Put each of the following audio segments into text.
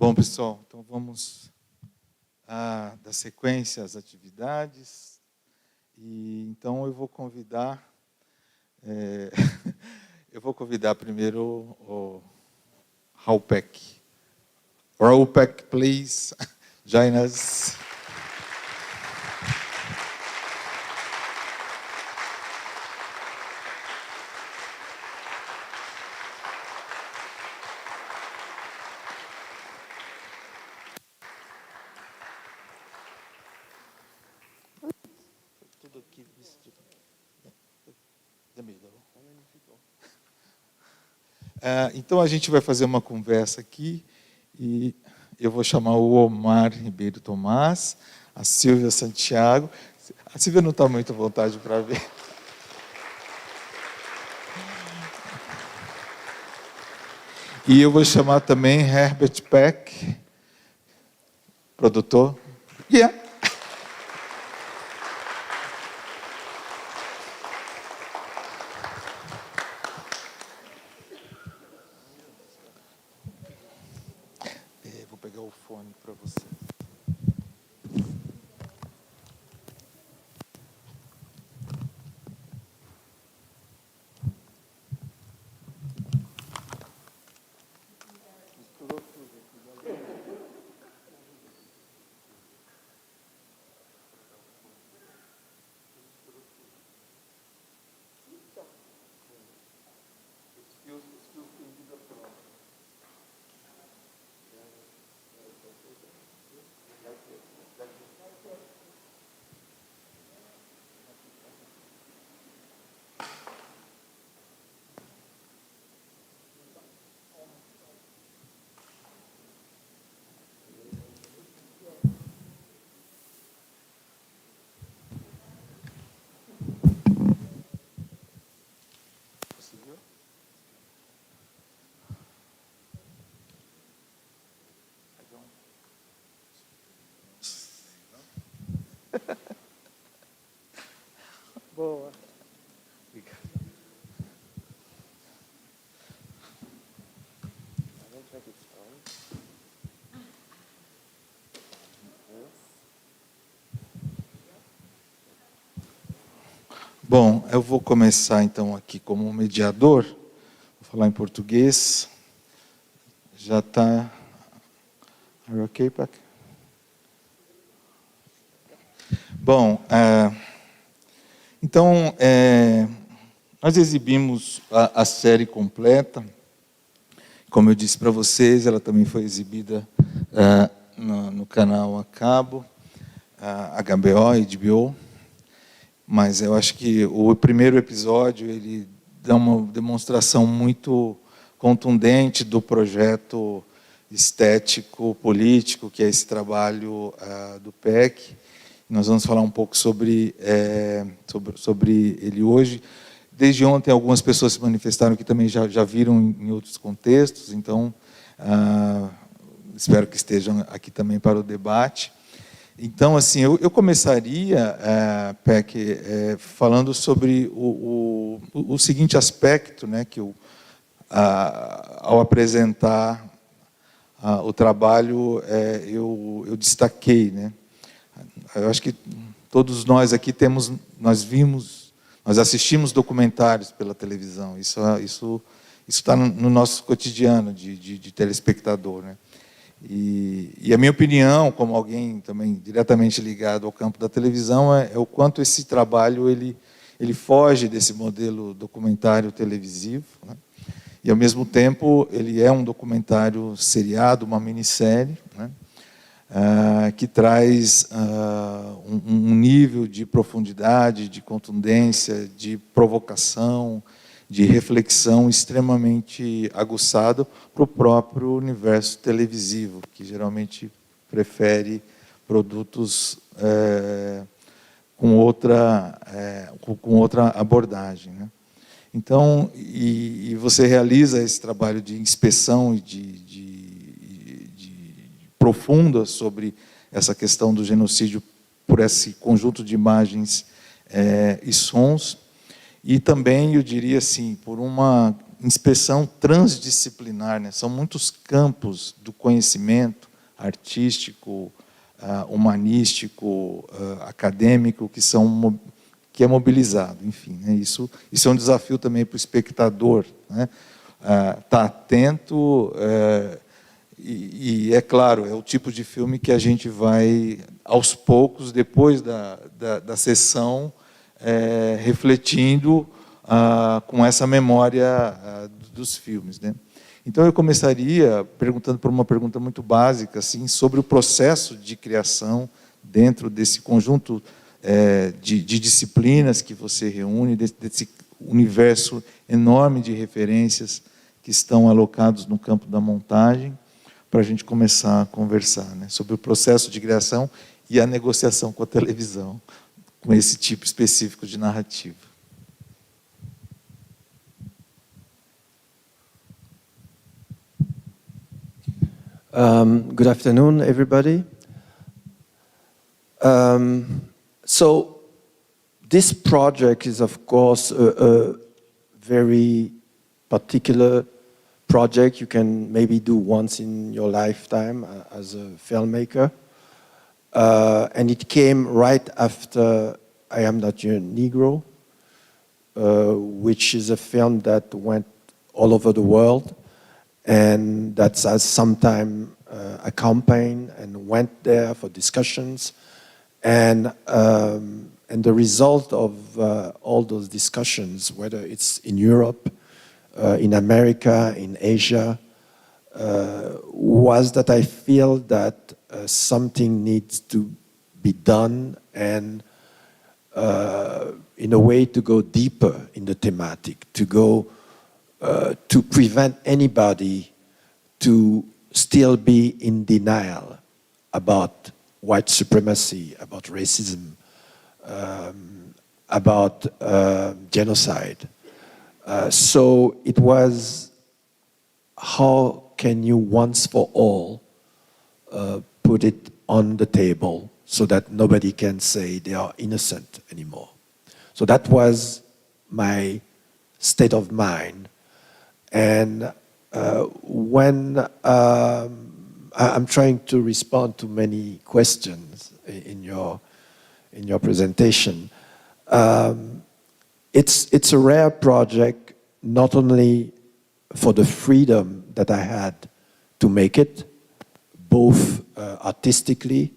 Bom, pessoal, então vamos dar sequência às atividades. E então eu vou convidar, primeiro o Raoul Peck. Raoul Peck, please join us. Então a gente vai fazer uma conversa aqui e eu vou chamar o Omar Ribeiro Tomás, a Silvia Santiago. A Silvia não está muito à vontade para ver. E eu vou chamar também Herbert Peck, produtor. Yeah. Vou pegar o fone para você. Boa. Obrigado. Bom, eu vou começar então aqui como mediador. Vou falar em português. Já está. Are you okay, Peck? Bom, então, nós exibimos a série completa. Como eu disse para vocês, ela também foi exibida no canal a cabo, HBO e HBO. Mas eu acho que o primeiro episódio ele dá uma demonstração muito contundente do projeto estético, político, que é esse trabalho do Peck. Nós vamos falar um pouco sobre ele hoje. Desde ontem, algumas pessoas se manifestaram que também já viram em outros contextos, então espero que estejam aqui também para o debate. Então, assim, eu começaria, Peck, falando sobre o seguinte aspecto, né, que ao apresentar o trabalho, eu destaquei, né? Eu acho que todos nós aqui nós assistimos documentários pela televisão. Isso está no nosso cotidiano de telespectador, né? E a minha opinião, como alguém também diretamente ligado ao campo da televisão, é o quanto esse trabalho ele foge desse modelo documentário televisivo, né? E, ao mesmo tempo, ele é um documentário seriado, uma minissérie, né? Que traz um nível de profundidade, de contundência, de provocação, de reflexão extremamente aguçado para o próprio universo televisivo, que geralmente prefere produtos com outra abordagem, né? Então, e você realiza esse trabalho de inspeção e profunda sobre essa questão do genocídio por esse conjunto de imagens e sons, e também, eu diria assim, por uma inspeção transdisciplinar, né? São muitos campos do conhecimento artístico, humanístico, acadêmico, que é mobilizado. Enfim, né? Isso é um desafio também para o espectador, né? Tá atento, e é claro, é o tipo de filme que a gente vai, aos poucos, depois da sessão, refletindo com essa memória dos filmes, né? Então, eu começaria perguntando por uma pergunta muito básica, assim, sobre o processo de criação dentro desse conjunto de disciplinas que você reúne, desse universo enorme de referências que estão alocados no campo da montagem, para a gente começar a conversar, né, sobre o processo de criação e a negociação com a televisão, com esse tipo específico de narrativa. Good afternoon, everybody. So this project is, of course, a very particular project you can maybe do once in your lifetime as a filmmaker. And it came right after I Am Not Your Negro, which is a film that went all over the world, and that's as sometime a campaign and went there for discussions, and the result of all those discussions, whether it's in Europe, in America, in Asia, was that I feel that something needs to be done, and in a way to go deeper in the thematic, to go to prevent anybody to still be in denial about white supremacy, about racism, about genocide. So it was, how can you once for all put it on the table so that nobody can say they are innocent anymore? So that was my state of mind. And when I'm trying to respond to many questions in your presentation, it's a rare project, not only for the freedom that I had to make it, both artistically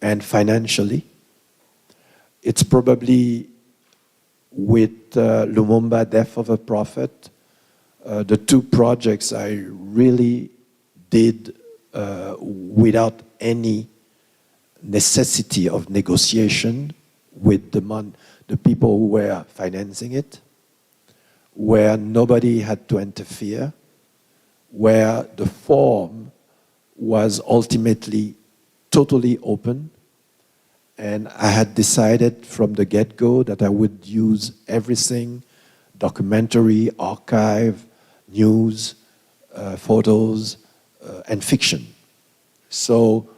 and financially. It's probably with Lumumba, Death of a Prophet, the two projects I really did without any necessity of negotiation with the people who were financing it, where nobody had to interfere, where the form was ultimately totally open. And I had decided from the get-go that I would use everything, documentary, archive, news, photos, and fiction. So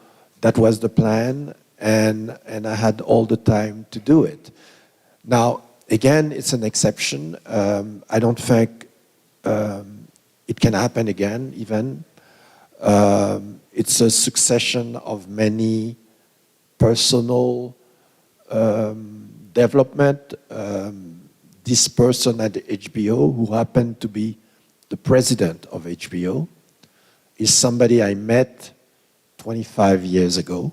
that was the plan, and I had all the time to do it. Now, again, it's an exception. I don't think it can happen again, even. It's a succession of many personal development. This person at HBO, who happened to be the president of HBO, is somebody I met 25 years ago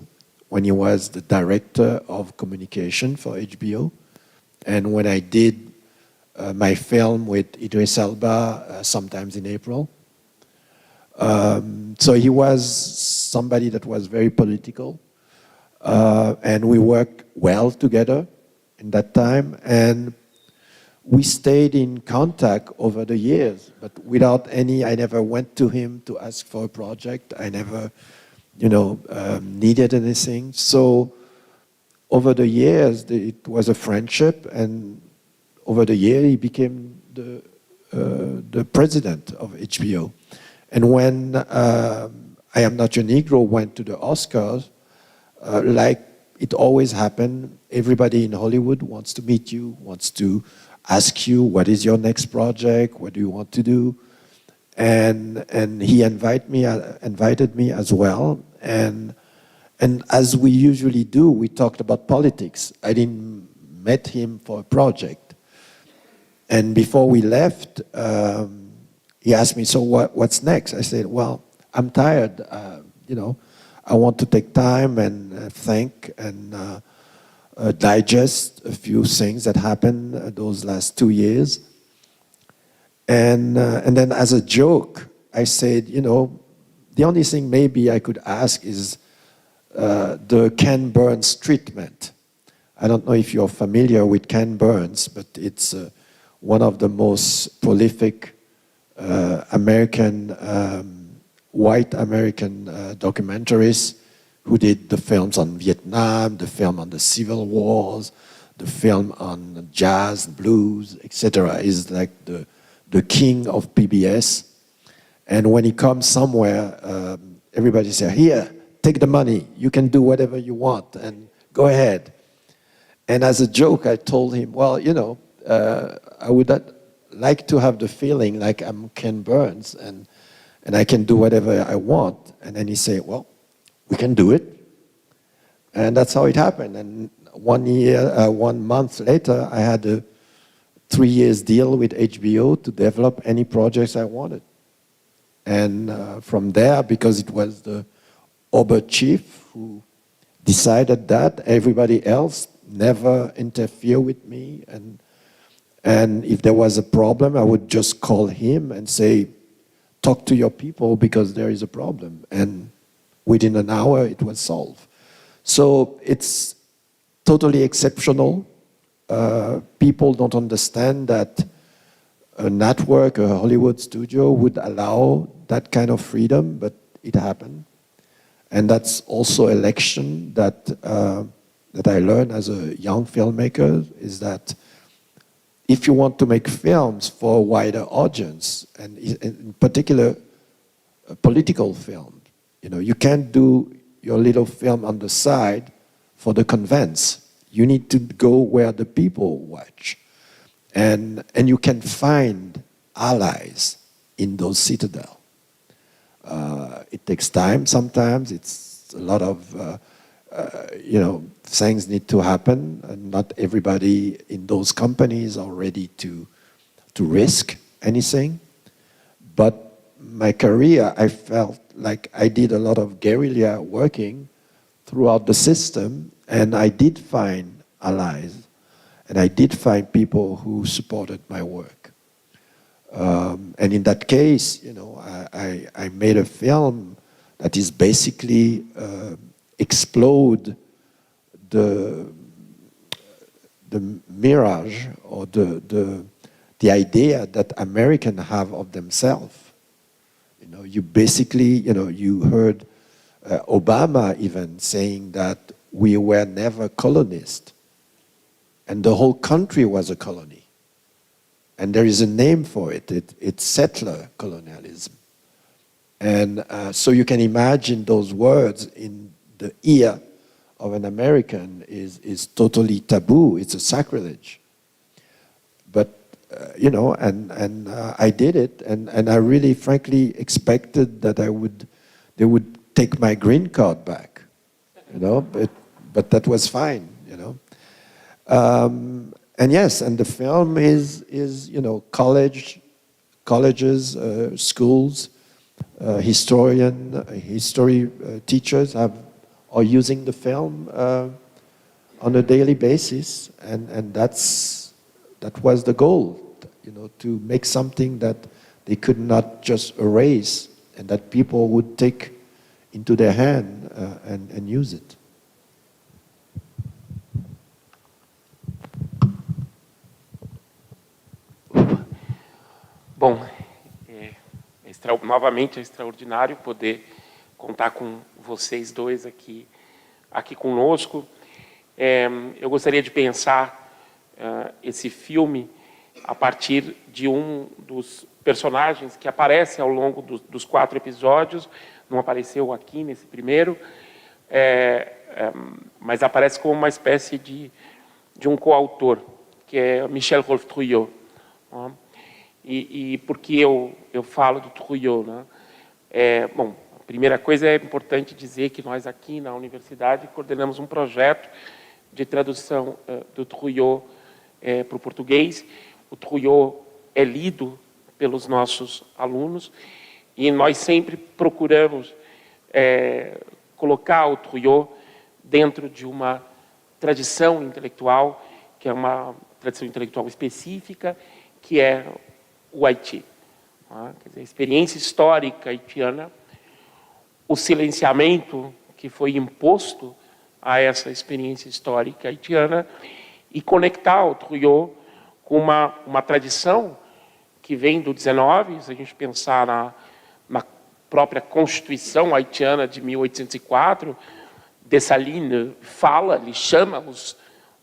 when he was the director of communication for HBO. And when I did my film with Idris Elba, sometimes in April. So he was somebody that was very political. And we worked well together in that time. And we stayed in contact over the years, but without any, I never went to him to ask for a project. I never, needed anything. So over the years, it was a friendship, and over the year, he became the president of HBO. And when I Am Not Your Negro went to the Oscars, like it always happened, everybody in Hollywood wants to meet you, wants to ask you, what is your next project? What do you want to do? And he invited me as well. And as we usually do, we talked about politics. I didn't met him for a project. And before we left, he asked me, so what's next? I said, well, I'm tired. I want to take time and think and digest a few things that happened those last 2 years. And then as a joke, I said, the only thing maybe I could ask is the Ken Burns treatment. I don't know if you're familiar with Ken Burns, but it's one of the most prolific white American documentaries who did the films on Vietnam, the film on the civil wars, the film on jazz, blues, etc. He's like the king of PBS. And when he comes somewhere, everybody says, here, take the money. You can do whatever you want, and go ahead. And as a joke, I told him, well, I would like to have the feeling like I'm Ken Burns, and I can do whatever I want. And then he said, well, we can do it. And that's how it happened. And 1 month later, I had a 3 years deal with HBO to develop any projects I wanted. And from there, because it was the Ober chief who decided that, everybody else never interfere with me. And if there was a problem, I would just call him and say, talk to your people because there is a problem. And within an hour, it was solved. So it's totally exceptional. People don't understand that a network, a Hollywood studio would allow that kind of freedom, but it happened. And that's also a lesson that I learned as a young filmmaker, is that if you want to make films for a wider audience, and in particular, a political film, you can't do your little film on the side for the convents. You need to go where the people watch. And you can find allies in those citadels. It takes time sometimes. It's a lot of, things need to happen. And not everybody in those companies are ready to risk anything. But my career, I felt like I did a lot of guerrilla working throughout the system, and I did find allies, and I did find people who supported my work. And in that case, I made a film that is basically explode the mirage or the idea that Americans have of themselves. You basically, you heard Obama even saying that we were never colonized, and the whole country was a colony. And there is a name for it. It's settler colonialism. And so you can imagine those words in the ear of an American is totally taboo. It's a sacrilege. But, I did it. And I really, frankly, expected that they would take my green card back. But that was fine, And yes, and the film is colleges, schools, history teachers are using the film on a daily basis, and that was the goal, to make something that they could not just erase, and that people would take into their hand and use it. Bom, novamente é extraordinário poder contar com vocês dois aqui conosco. Eu gostaria de pensar esse filme a partir de um dos personagens que aparece ao longo dos 4 episódios. Não apareceu aqui nesse primeiro, mas aparece como uma espécie de um coautor, que é Michel Rolf-Trouillot. Né? E por que eu falo do Trouillot? Né? Bom, a primeira coisa é importante dizer que nós aqui na universidade coordenamos um projeto de tradução do Trouillot para o português. O Trouillot é lido pelos nossos alunos e nós sempre procuramos colocar o Trouillot dentro de uma tradição intelectual, que é uma tradição intelectual específica, que é o Haiti. Quer dizer, a experiência histórica haitiana, o silenciamento que foi imposto a essa experiência histórica haitiana e conectar o Trouillot com uma tradição que vem do 19, se a gente pensar na própria Constituição haitiana de 1804, Dessalines fala, ele chama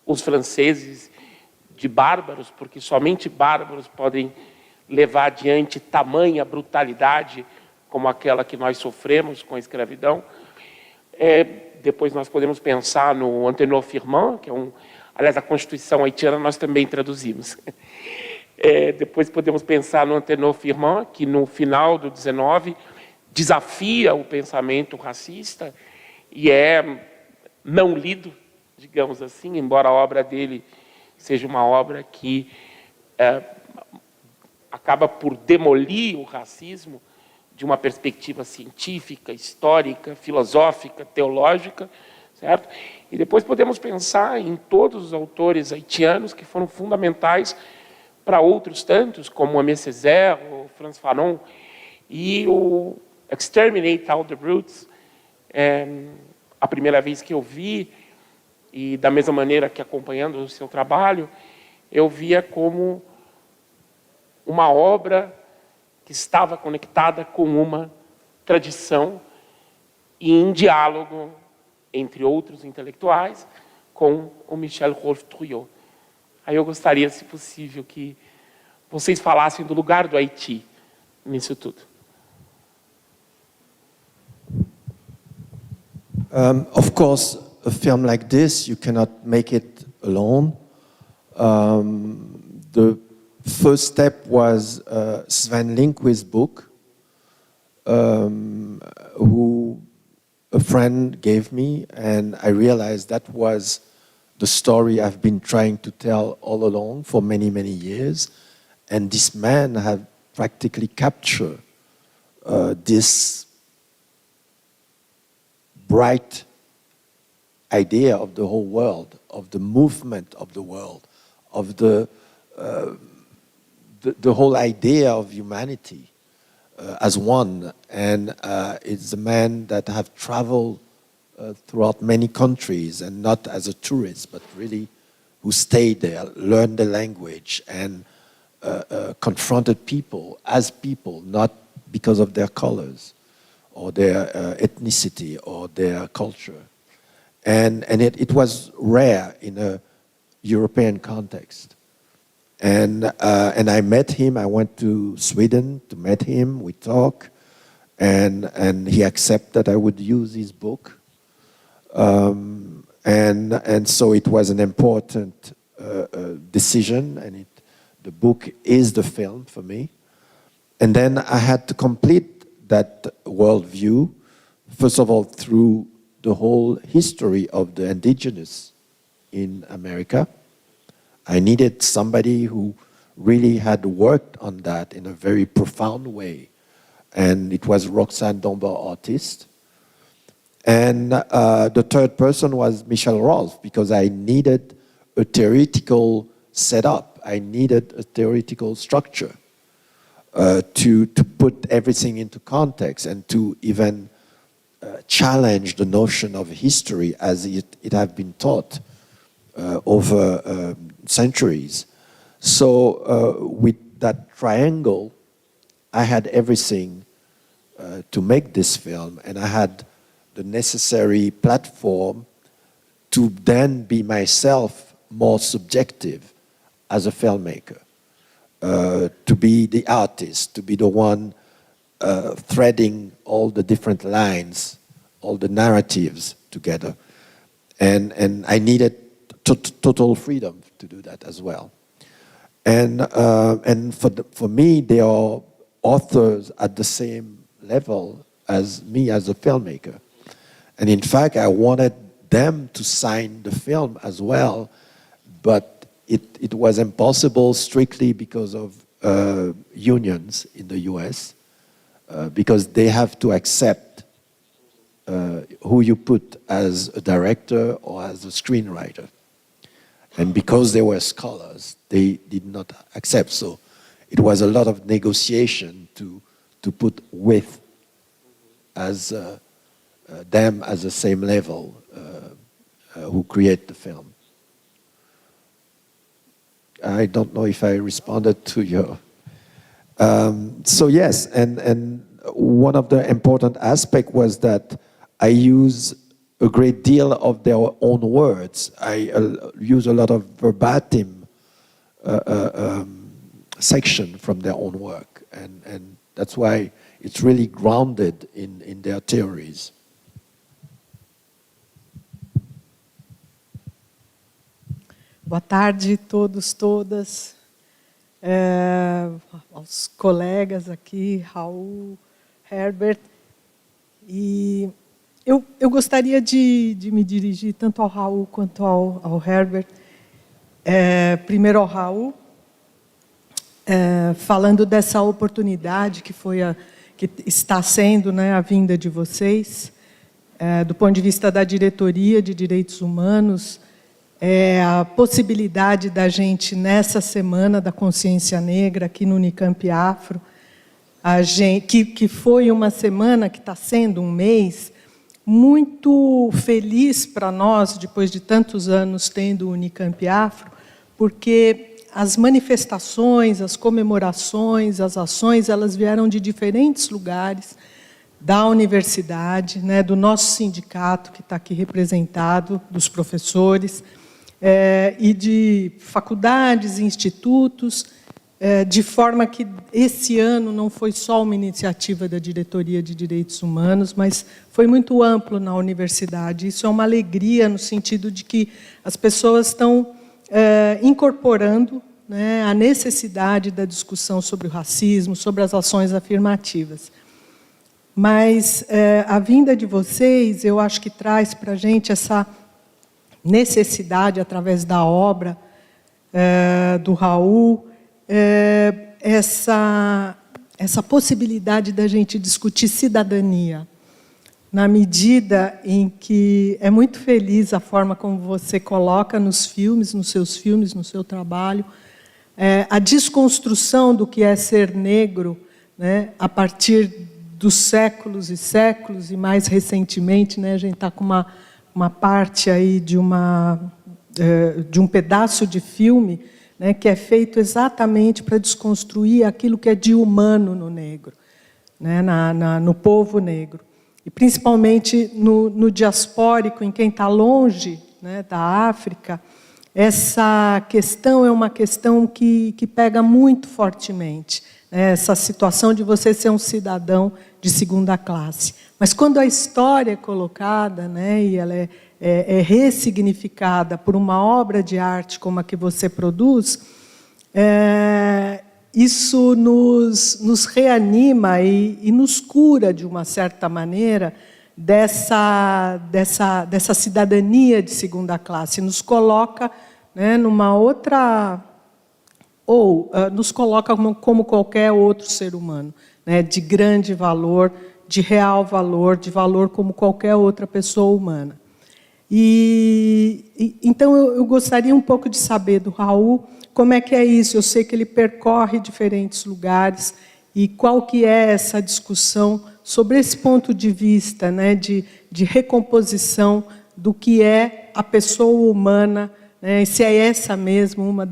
os franceses de bárbaros, porque somente bárbaros podem levar adiante tamanha brutalidade como aquela que nós sofremos com a escravidão. Depois nós podemos pensar no Antenor Firmin, que é aliás, a Constituição haitiana nós também traduzimos. Depois podemos pensar no Antenor Firmin, que no final do 19 desafia o pensamento racista e é não lido, digamos assim, embora a obra dele seja uma obra que acaba por demolir o racismo de uma perspectiva científica, histórica, filosófica, teológica, certo? E depois podemos pensar em todos os autores haitianos que foram fundamentais para outros tantos, como Aimé Césaire, o Franz Fanon, e o Exterminate All the Brutes, a primeira vez que eu vi, e da mesma maneira que acompanhando o seu trabalho, eu via como uma obra que estava conectada com uma tradição e em diálogo entre outros intelectuais com o Michel Rolf-Trouillot. Aí eu gostaria, se possível, que vocês falassem do lugar do Haiti nisso tudo. Of course, a film like this, you cannot make it alone. The first step was Sven Lindqvist's book, who a friend gave me, and I realized that was the story I've been trying to tell all along for many, many years. And this man had practically captured this bright idea of the whole world, of the movement of the world, of the whole idea of humanity as one. And it's a man that have traveled throughout many countries, and not as a tourist, but really who stayed there, learned the language, and confronted people as people, not because of their colors or their ethnicity or their culture. And it was rare in a European context. And I met him. I went to Sweden to meet him. We talked, and he accepted that I would use his book. And so it was an important decision, and the book is the film for me. And then I had to complete that worldview, first of all, through the whole history of the indigenous in America. I needed somebody who really had worked on that in a very profound way. And it was Roxane Domba-Artist. And the third person was Michel Rolf, because I needed a theoretical setup. I needed a theoretical structure to put everything into context and to even challenge the notion of history as it had been taught over centuries. So with that triangle, I had everything to make this film, and I had the necessary platform to then be myself more subjective as a filmmaker, to be the artist, to be the one threading all the different lines, all the narratives together. And I needed total freedom to do that as well. And for me, they are authors at the same level as me as a filmmaker. And in fact, I wanted them to sign the film as well, but it was impossible strictly because of unions in the US, because they have to accept who you put as a director or as a screenwriter. And because they were scholars, they did not accept. So it was a lot of negotiation to put with as them as the same level who create the film. I don't know if I responded to your... so yes, and one of the important aspects was that I use a great deal of their own words. I use a lot of verbatim section from their own work, and that's why it's really grounded in their theories. Boa tarde, todos, todas, aos colegas aqui, Raul, Herbert. E eu gostaria de me dirigir tanto ao Raul quanto ao Herbert. Primeiro ao Raul, falando dessa oportunidade que que está sendo, né, a vinda de vocês, do ponto de vista da diretoria de direitos humanos, a possibilidade da gente, nessa Semana da Consciência Negra, aqui no Unicamp Afro, que foi uma semana, que está sendo um mês, muito feliz para nós, depois de tantos anos tendo o Unicamp Afro, porque as manifestações, as comemorações, as ações, elas vieram de diferentes lugares, da universidade, né, do nosso sindicato, que está aqui representado, dos professores, e de faculdades, institutos, de forma que esse ano não foi só uma iniciativa da Diretoria de Direitos Humanos, mas foi muito amplo na universidade. Isso é uma alegria no sentido de que as pessoas estão incorporando, né, a necessidade da discussão sobre o racismo, sobre as ações afirmativas. Mas a vinda de vocês, eu acho que traz para a gente essa necessidade, através da obra do Raul, essa possibilidade da gente discutir cidadania, na medida em que é muito feliz a forma como você coloca nos filmes, nos seus filmes, no seu trabalho, a desconstrução do que é ser negro, né, a partir dos séculos e séculos, e mais recentemente, né, a gente está com uma parte aí de um pedaço de filme, né, que é feito exatamente para desconstruir aquilo que é de humano no negro, né, no povo negro. E principalmente no diaspórico, em quem está longe, né, da África, essa questão é uma questão que pega muito fortemente, né, essa situação de você ser um cidadão de segunda classe. Mas quando a história é colocada, né, e ela é ressignificada por uma obra de arte como a que você produz, isso nos reanima e nos cura, de uma certa maneira, dessa cidadania de segunda classe. Nos coloca, né, numa outra... ou nos coloca como qualquer outro ser humano, né, de grande valor, de real valor, de valor como qualquer outra pessoa humana. Então, eu gostaria um pouco de saber do Raul como é que é isso. Eu sei que ele percorre diferentes lugares, e qual que é essa discussão sobre esse ponto de vista, né, de recomposição do que é a pessoa humana, né, e se é essa mesmo uma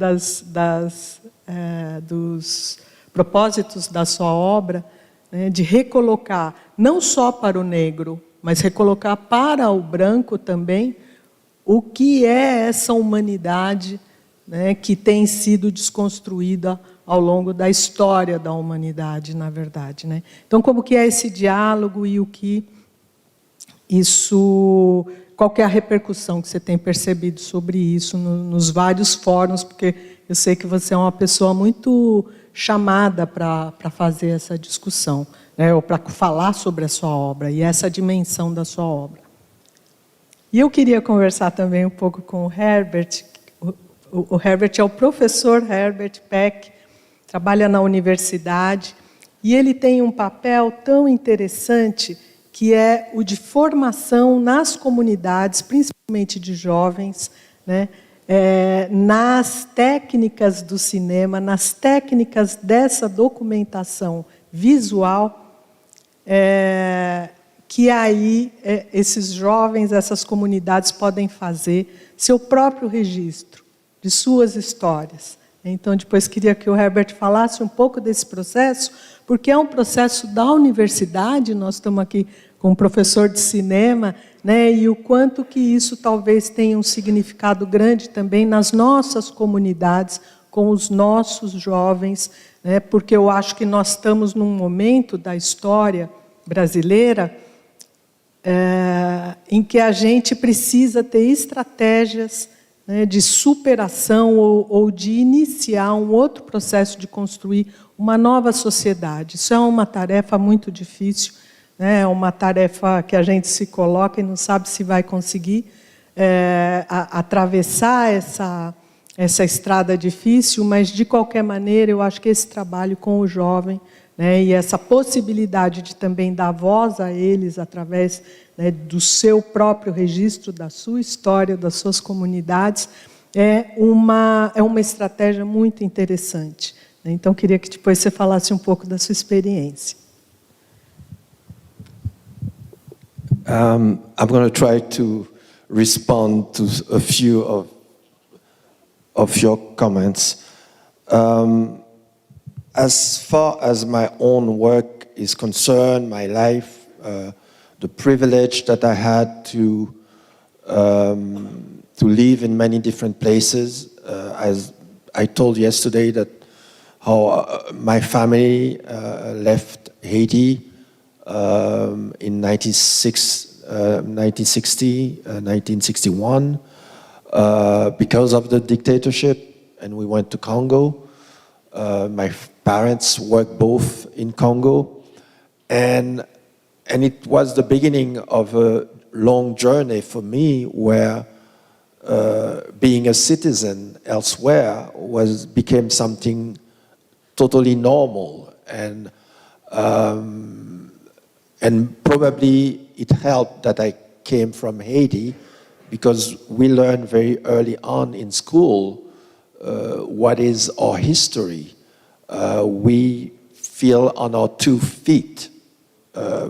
dos propósitos da sua obra, né, de recolocar, não só para o negro, mas recolocar para o branco também, o que é essa humanidade, né, que tem sido desconstruída ao longo da história da humanidade, na verdade, né? Então, como que é esse diálogo e o que qual que é a repercussão que você tem percebido sobre isso nos vários fóruns, porque eu sei que você é uma pessoa muito chamada para fazer essa discussão, né, ou para falar sobre a sua obra e essa dimensão da sua obra. E eu queria conversar também um pouco com o Herbert. O Herbert é o professor Raoul Peck, trabalha na universidade, e ele tem um papel tão interessante que é o de formação nas comunidades, principalmente de jovens, né, nas técnicas do cinema, nas técnicas dessa documentação visual, que aí esses jovens, essas comunidades podem fazer seu próprio registro de suas histórias. Então, depois queria que o Herbert falasse um pouco desse processo, porque é um processo da universidade, nós estamos aqui com um professor de cinema, né, e o quanto que isso talvez tenha um significado grande também nas nossas comunidades, com os nossos jovens, né, porque eu acho que nós estamos num momento da história brasileira em que a gente precisa ter estratégias, né, de superação ou de iniciar um outro processo de construir uma nova sociedade. Isso é uma tarefa muito difícil, né, é uma tarefa que a gente se coloca e não sabe se vai conseguir atravessar essa estrada difícil, mas, de qualquer maneira, eu acho que esse trabalho com o jovem, né, e essa possibilidade de também dar voz a eles através, né, do seu próprio registro, da sua história, das suas comunidades, é uma estratégia muito interessante. Então, queria que depois você falasse um pouco da sua experiência. I'm going to try to respond to a few of your comments. As far as my own work is concerned, my life, the privilege that I had to live in many different places. As I told yesterday that how my family left Haiti in 1960, 1961 because of the dictatorship, and we went to Congo. My parents worked both in Congo, and it was the beginning of a long journey for me where being a citizen elsewhere became something totally normal, and probably it helped that I came from Haiti, because we learned very early on in school what is our history. We feel on our 2 feet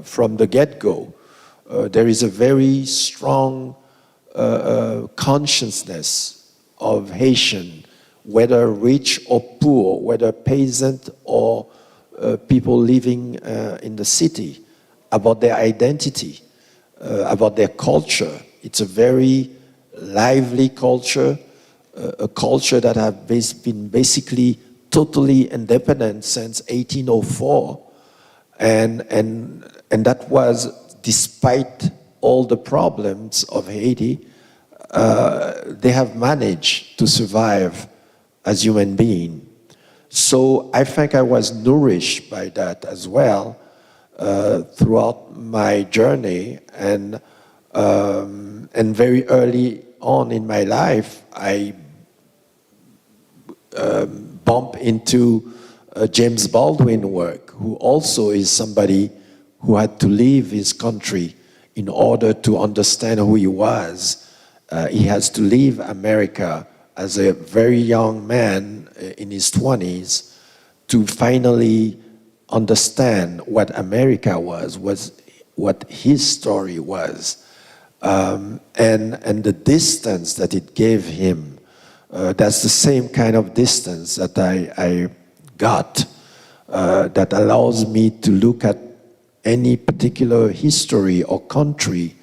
from the get-go. There is a very strong consciousness of Haitian, whether rich or poor, whether peasant or people living in the city, about their identity, about their culture. It's a very lively culture, a culture that has been basically totally independent since 1804, and that was despite all the problems of Haiti. They have managed to survive as human beings. So I think I was nourished by that as well throughout my journey, and very early on in my life, I bumped into James Baldwin work, who also is somebody who had to leave his country in order to understand who he was. He has to leave America as a very young man in his 20s to finally understand what America was what his story was. And the distance that it gave him, that's the same kind of distance that I got, that allows me to look at any particular history or country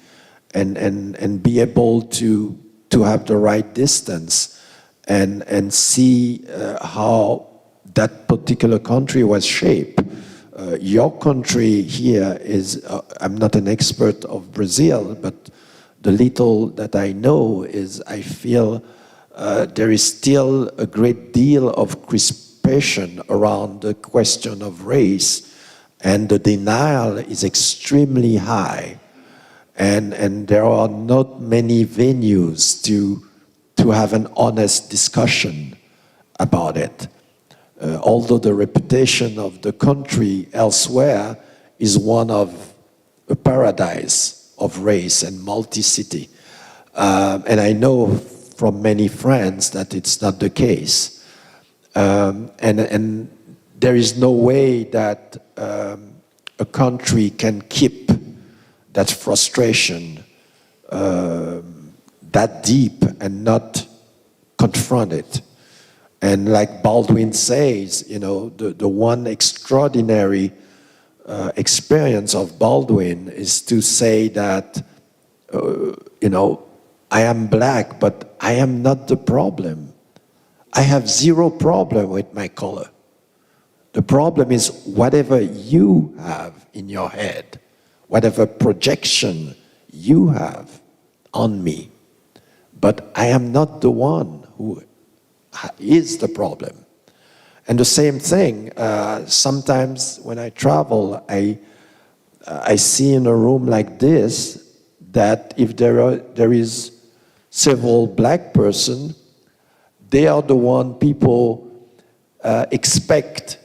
and be able to have the right distance and see how that particular country was shaped. Your country here is, I'm not an expert of Brazil, but the little that I know is I feel there is still a great deal of crispation around the question of race, and the denial is extremely high. And there are not many venues to have an honest discussion about it. Although the reputation of the country elsewhere is one of a paradise of race and multicity. And I know from many friends that it's not the case. And there is no way that a country can keep that frustration that deep and not confront it. And like Baldwin says, you know, the one extraordinary experience of Baldwin is to say that, you know, I am black, but I am not the problem. I have zero problem with my color. The problem is whatever you have in your head, whatever projection you have on me. But I am not the one who is the problem. And the same thing, sometimes when I travel, I see in a room like this that if there is several black person, they are the one people expect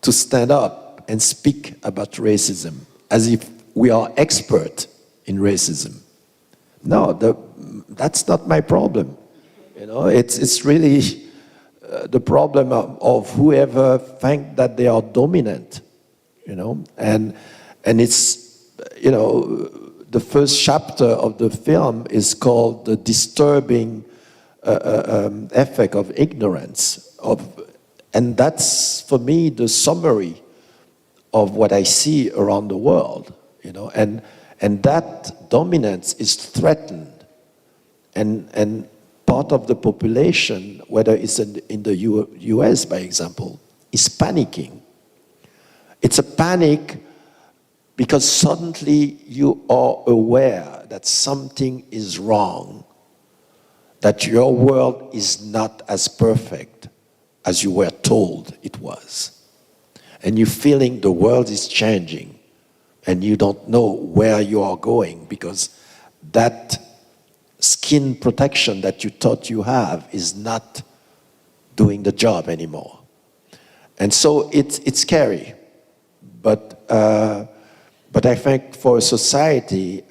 to stand up and speak about racism, as if we are expert in racism. No, that's not my problem. You know, it's really the problem of whoever think that they are dominant. You know, and it's, you know, the first chapter of the film is called "The Disturbing Effect of Ignorance," and that's for me the summary of what I see around the world. You know, and that dominance is threatened, and part of the population, whether it's in the US, by example, is panicking. It's a panic because suddenly you are aware that something is wrong, that your world is not as perfect as you were told it was. And you're feeling the world is changing, and you don't know where you are going because that skin protection that you thought you have is not doing the job anymore. And so it's scary. But I think for a society,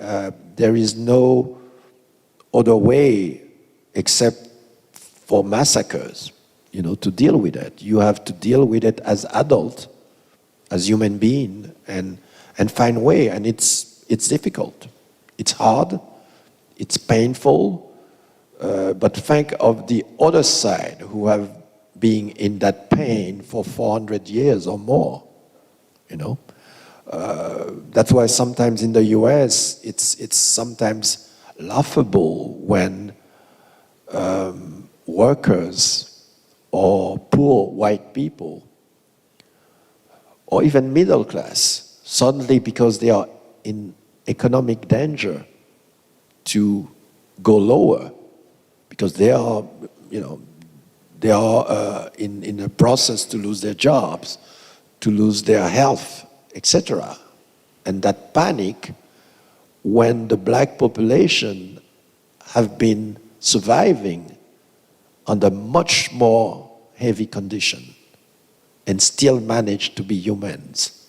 there is no other way except for massacres, you know, to deal with it. You have to deal with it as adult, as human being, and find a way. And it's difficult. It's hard. It's painful. But think of the other side who have been in that pain for 400 years or more, you know. That's why sometimes in the US, it's sometimes laughable when workers or poor white people or even middle class, suddenly because they are in economic danger to go lower, because they are, you know, they are in a process to lose their jobs, to lose their health, etc. And that panic, when the black population have been surviving under much more heavy condition and still manage to be humans.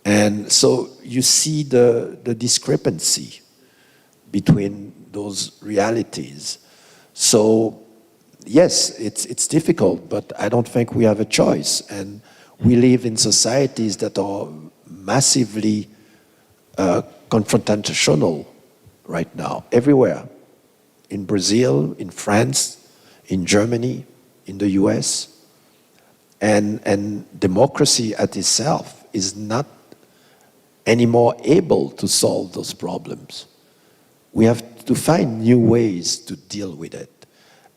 And so you see the discrepancy between those realities. So yes, it's difficult, but I don't think we have a choice. And we live in societies that are massively confrontational right now, everywhere. In Brazil, in France, in Germany, in the US. And democracy at itself is not anymore able to solve those problems. We have to find new ways to deal with it.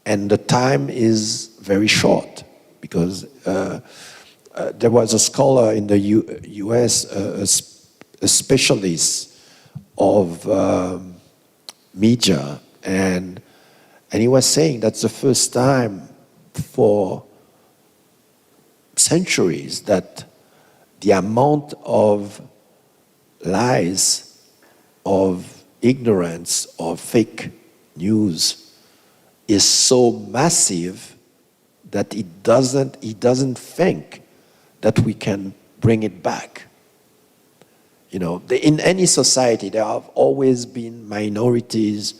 And the time is very short, because there was a scholar in the US, a specialist of media, and And he was saying that's the first time for centuries that the amount of lies, of ignorance, of fake news is so massive that he doesn't think that we can bring it back. You know, in any society, there have always been minorities,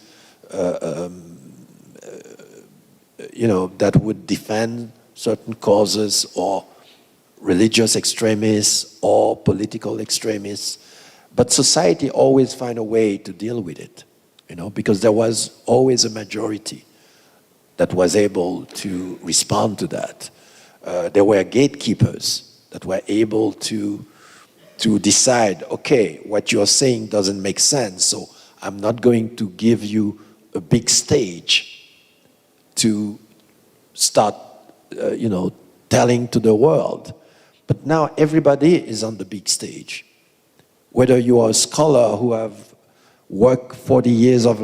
you know, that would defend certain causes, or religious extremists, or political extremists. But society always find a way to deal with it, you know, because there was always a majority that was able to respond to that. There were gatekeepers that were able to decide, okay, what you're saying doesn't make sense, so I'm not going to give you a big stage to start, you know, telling to the world. But now everybody is on the big stage. Whether you are a scholar who have worked 40 years of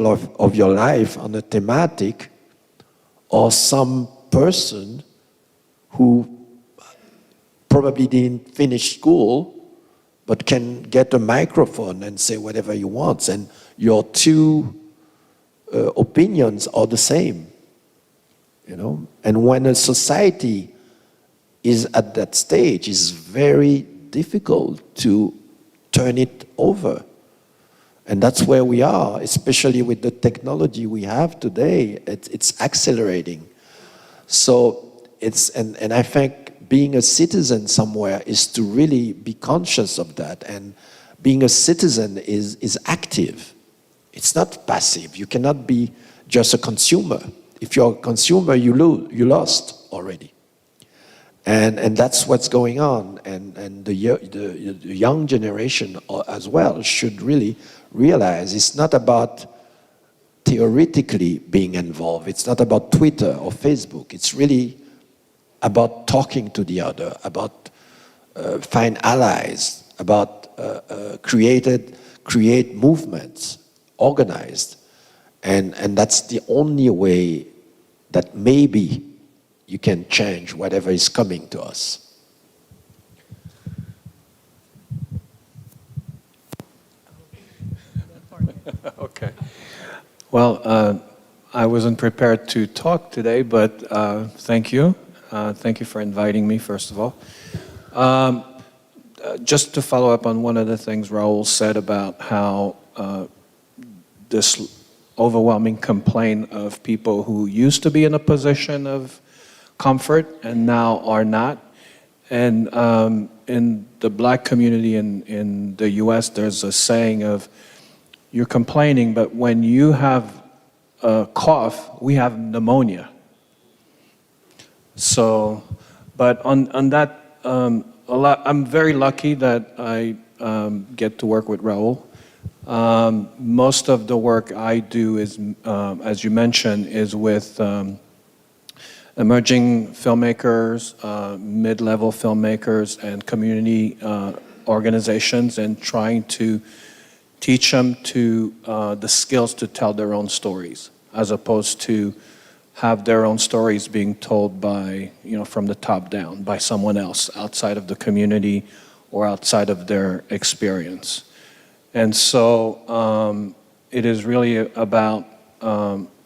your life on a thematic, or some person who probably didn't finish school but can get a microphone and say whatever he wants, and your two opinions are the same, you know. And when a society is at that stage, it's very difficult to turn it over. And that's where we are, especially with the technology we have today. It's accelerating. So and I think being a citizen somewhere is to really be conscious of that. And being a citizen is active. It's not passive. You cannot be just a consumer. If you're a consumer, you lost already. And that's what's going on. And the young generation as well should really realize it's not about theoretically being involved. It's not about Twitter or Facebook. It's really about talking to the other, about find allies, about create movements, organized. And that's the only way that maybe you can change whatever is coming to us. Okay. Well, I wasn't prepared to talk today, but thank you. Thank you for inviting me, first of all. Just to follow up on one of the things Raoul said about how this overwhelming complaint of people who used to be in a position of comfort and now are not. And in the black community in the US, there's a saying of, you're complaining, but when you have a cough, we have pneumonia. So, but on that, I'm very lucky that I get to work with Raoul. Most of the work I do is, as you mentioned, is with emerging filmmakers, mid-level filmmakers, and community organizations, and trying to teach them the skills to tell their own stories, as opposed to have their own stories being told by, from the top down, by someone else outside of the community or outside of their experience. And so it is really about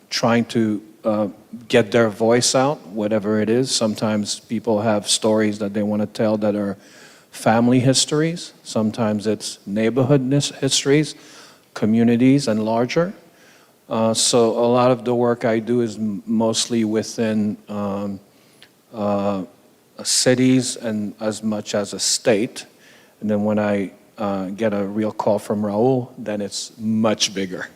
trying to get their voice out, whatever it is. Sometimes people have stories that they want to tell that are family histories. Sometimes it's neighborhood histories, communities, and larger. So a lot of the work I do is mostly within cities and as much as a state. And then when I get a real call from Raoul, then it's much bigger.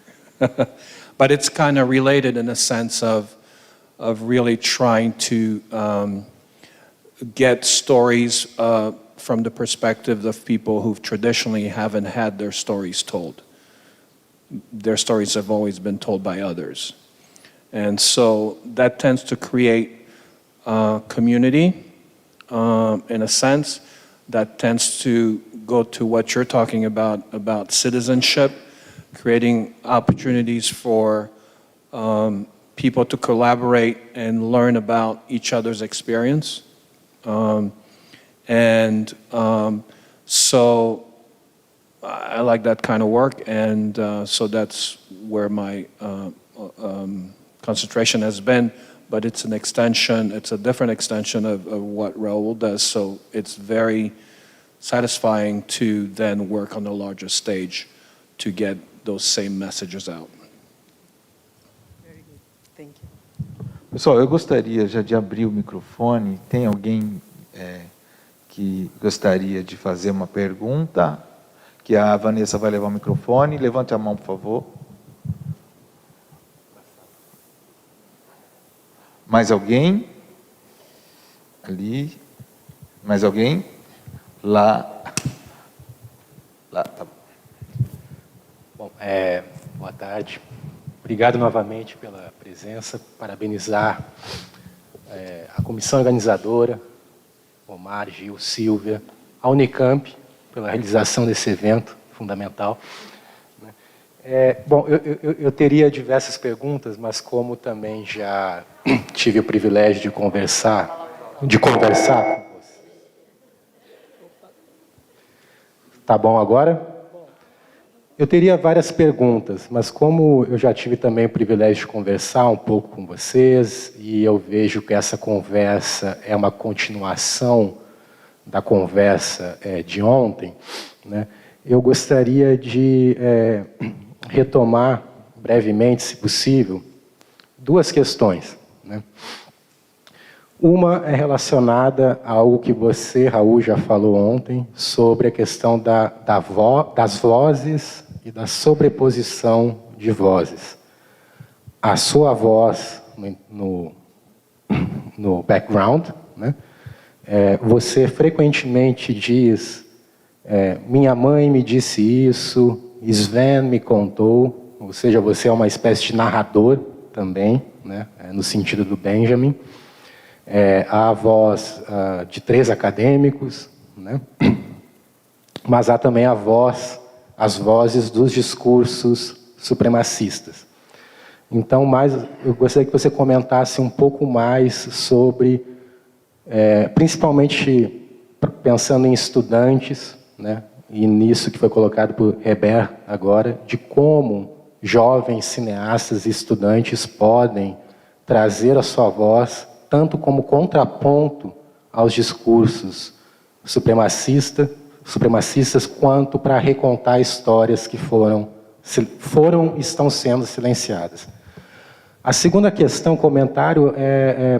But it's kind of related in a sense of really trying to get stories from the perspective of people who traditionally haven't had their stories told. Their stories have always been told by others. And so that tends to create community, in a sense, that tends to go to what you're talking about citizenship, creating opportunities for people to collaborate and learn about each other's experience. So I like that kind of work, and so that's where my concentration has been, but it's an extension, it's a different extension of what Raoul does, so it's very satisfying to then work on a larger stage to get those same messages out. Very good. Thank you. Pessoal, eu gostaria já de abrir o microfone. Tem alguém que gostaria de fazer uma pergunta? Que a Vanessa vai levar o microfone. Levante a mão, por favor. Mais alguém? Ali. Mais alguém? Lá. Lá, tá bom. Bom, boa tarde. Obrigado novamente pela presença. Parabenizar a comissão organizadora, Omar, Gil, Silvia, a Unicamp, pela realização desse evento fundamental. Bom, eu teria diversas perguntas, mas como também já tive o privilégio de conversar com você. Tá bom agora? Eu teria várias perguntas, mas como eu já tive também o privilégio de conversar um pouco com vocês, e eu vejo que essa conversa é uma continuação da conversa de ontem, né, eu gostaria de retomar brevemente, se possível, duas questões, né? Uma é relacionada a algo que você, Raul, já falou ontem, sobre a questão das vozes e da sobreposição de vozes. A sua voz no background, né? Você frequentemente diz, minha mãe me disse isso, Sven me contou, ou seja, você é uma espécie de narrador também, né? No sentido do Benjamin. Há a voz de 3 acadêmicos, né? Mas há também as vozes dos discursos supremacistas. Então, eu gostaria que você comentasse um pouco mais sobre, principalmente pensando em estudantes, né? E nisso que foi colocado por Heber agora, de como jovens cineastas e estudantes podem trazer a sua voz tanto como contraponto aos discursos supremacistas, quanto para recontar histórias que foram e estão sendo silenciadas. A segunda questão, comentário, é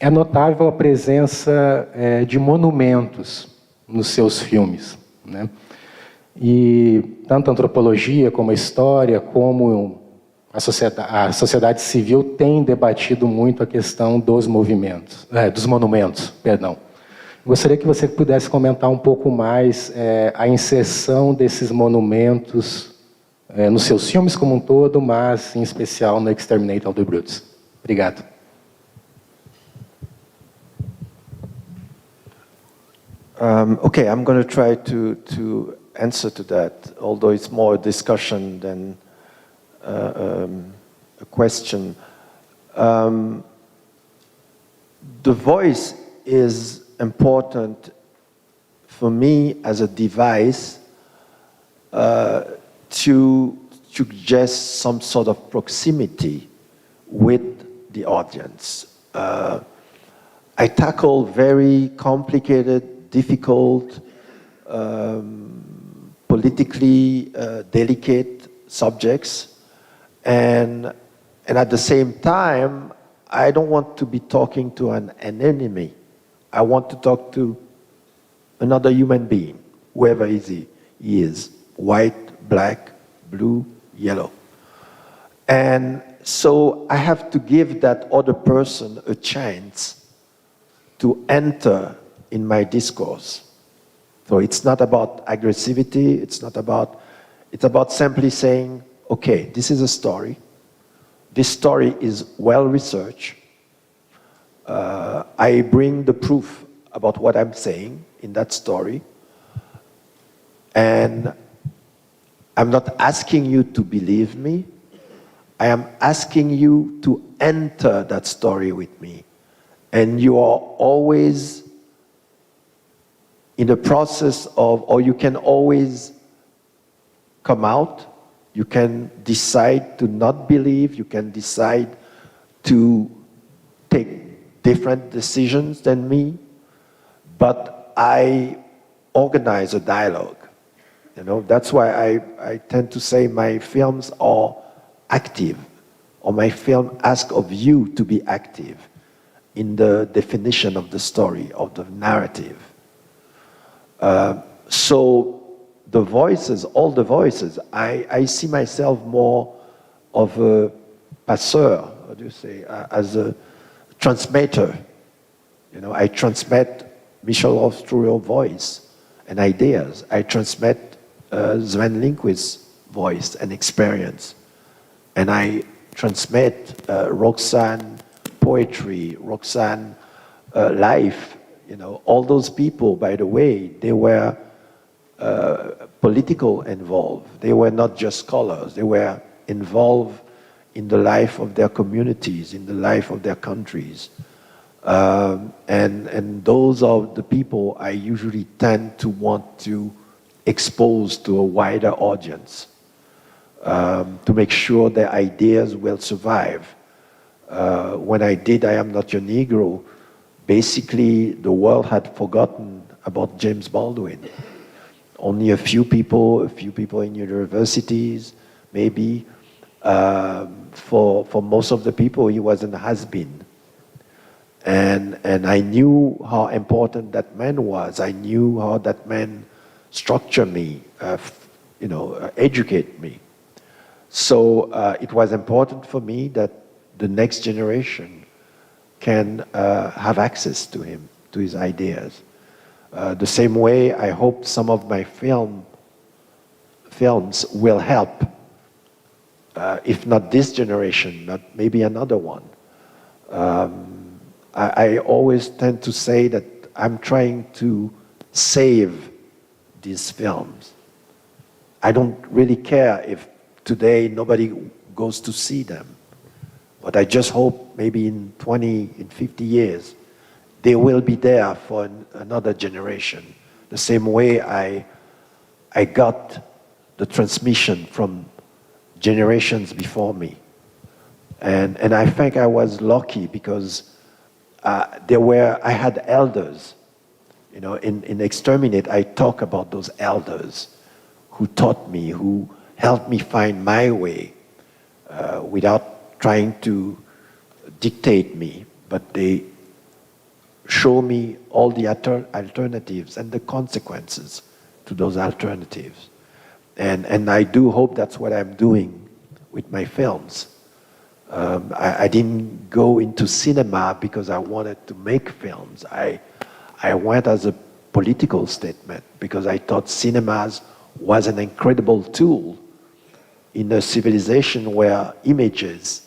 notável a presença de monumentos nos seus filmes, né? E tanto a antropologia como a história, como a sociedade civil tem debatido muito a questão dos monumentos. Gostaria que você pudesse comentar um pouco mais a inserção desses monumentos nos seus filmes como um todo, mas em especial no Exterminate All the Brutes. Obrigado. Okay, I'm going to try to answer to that, although it's more a discussion than a question. The voice is important for me as a device to suggest some sort of proximity with the audience. I tackle very complicated, difficult, politically delicate subjects, and at the same time, I don't want to be talking to an enemy. I want to talk to another human being, whoever he is, white, black, blue, yellow. And so I have to give that other person a chance to enter in my discourse. So it's not about aggressivity, it's about simply saying, okay, this is a story. This story is well researched. I bring the proof about what I'm saying in that story. And I'm not asking you to believe me. I am asking you to enter that story with me. And you are always in the process of, or you can always come out, you can decide to not believe, you can decide to take different decisions than me, but I organize a dialogue. You know, that's why I tend to say my films are active, or my film asks of you to be active in the definition of the story, of the narrative. So the voices, all the voices, I see myself more of a passeur, how do you say, as a transmitter. You know, I transmit Michel Rothschild's voice and ideas. I transmit Sven Lindqvist's voice and experience. And I transmit Roxanne poetry, Roxanne life. You know, all those people, by the way, they were political involved. They were not just scholars. They were involved in the life of their communities, in the life of their countries. And those are the people I usually tend to want to expose to a wider audience, to make sure their ideas will survive. When I did I Am Not Your Negro, basically the world had forgotten about James Baldwin. Only a few people in universities, maybe. For most of the people, he was an has-been. And I knew how important that man was. I knew how that man structured me, educate me. So it was important for me that the next generation can have access to him, to his ideas. The same way I hope some of my films will help, if not this generation, but maybe another one. I always tend to say that I'm trying to save these films. I don't really care if today nobody goes to see them. But I just hope maybe in 20, in 50 years, they will be there for another generation. The same way I got the transmission from generations before me. And I think I was lucky because I had elders. You know, in Exterminate, I talk about those elders who taught me, who helped me find my way without trying to dictate me, but they show me all the alternatives and the consequences to those alternatives. And I do hope that's what I'm doing with my films. I didn't go into cinema because I wanted to make films. I went as a political statement because I thought cinemas was an incredible tool in a civilization where images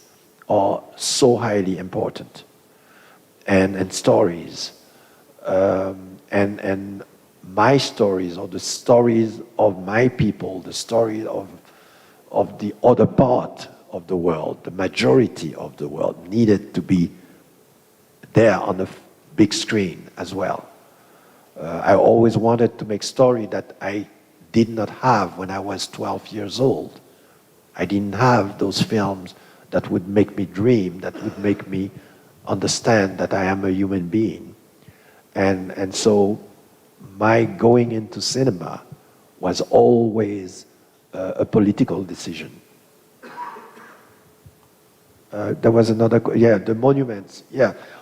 are so highly important, and stories, and my stories, or the stories of my people, the story of the other part of the world, the majority of the world, needed to be there on the big screen as well. I always wanted to make story that I did not have when I was 12 years old. I didn't have those films that would make me dream, that would make me understand that I am a human being. And so my going into cinema was always a political decision. There was another, the monuments,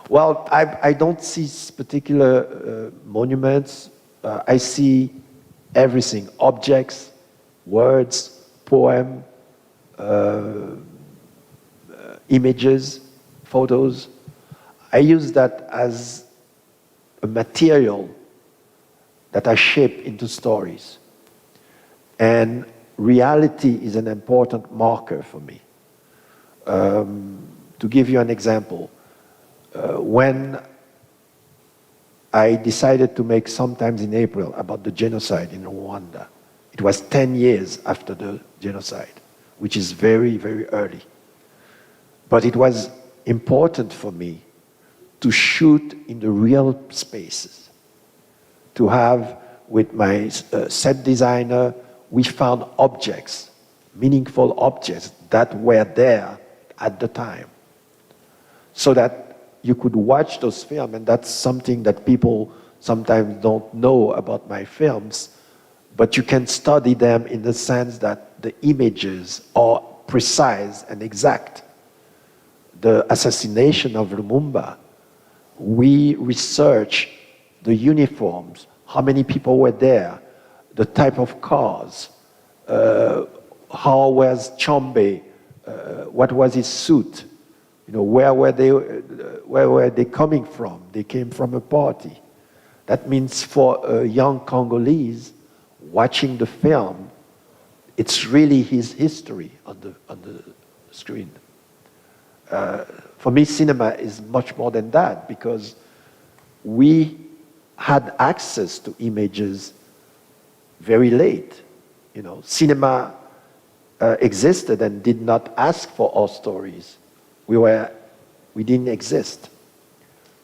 Well, I don't see particular monuments. I see everything, objects, words, poem, images, photos. I use that as a material that I shape into stories. And reality is an important marker for me. To give you an example, when I decided to make Sometimes in April about the genocide in Rwanda, it was 10 years after the genocide, which is very, very early. But it was important for me to shoot in the real spaces, to have, with my set designer, we found objects, meaningful objects that were there at the time, so that you could watch those films, and that's something that people sometimes don't know about my films, but you can study them in the sense that the images are precise and exact. The assassination of Lumumba, we researched the uniforms, how many people were there, the type of cars, how was Chombe, what was his suit, you know, where were they coming from? They came from a party. That means for a young Congolese watching the film, it's really his history on the screen. For me, cinema is much more than that, because we had access to images very late. You know, cinema existed and did not ask for our stories. We didn't exist.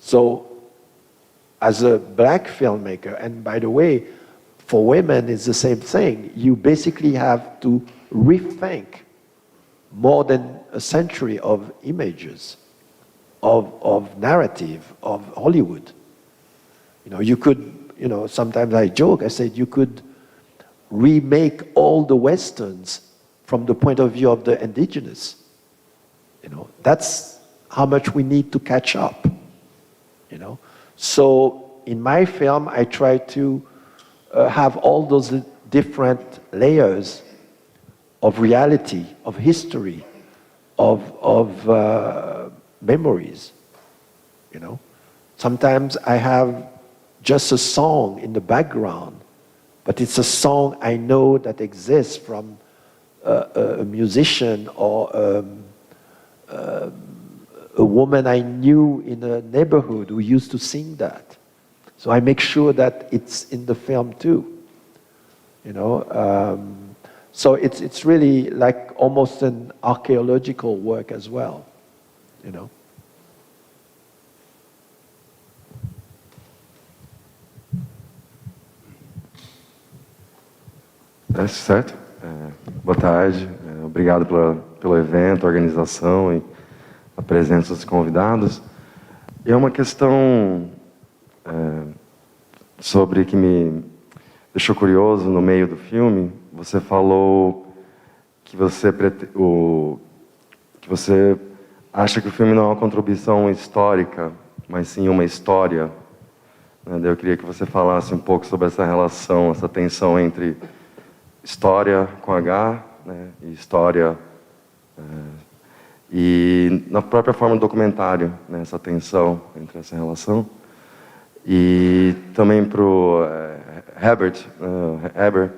So, as a black filmmaker, and by the way, for women it's the same thing. You basically have to rethink more than a century of images, of narrative, of Hollywood. You know, you could, you know, sometimes I joke, I said you could remake all the Westerns from the point of view of the indigenous. You know, that's how much we need to catch up, you know. So in my film, I try to have all those different layers of reality, of history, of memories, you know. Sometimes I have just a song in the background, but it's a song I know that exists from a musician or a woman I knew in a neighborhood who used to sing that. So I make sure that it's in the film too, you know. So it's really like almost an archaeological work as well, you know. Certo. Boa tarde. Obrigado pelo evento, a organização e a presença dos convidados. E é uma questão sobre que me deixou curioso no meio do filme. Você falou que você acha que o filme não é uma contribuição histórica, mas sim uma história. Daí eu queria que você falasse um pouco sobre essa relação, essa tensão entre história com H, né, e história, e na própria forma do documentário, né, essa tensão entre essa relação. E também para o Heber,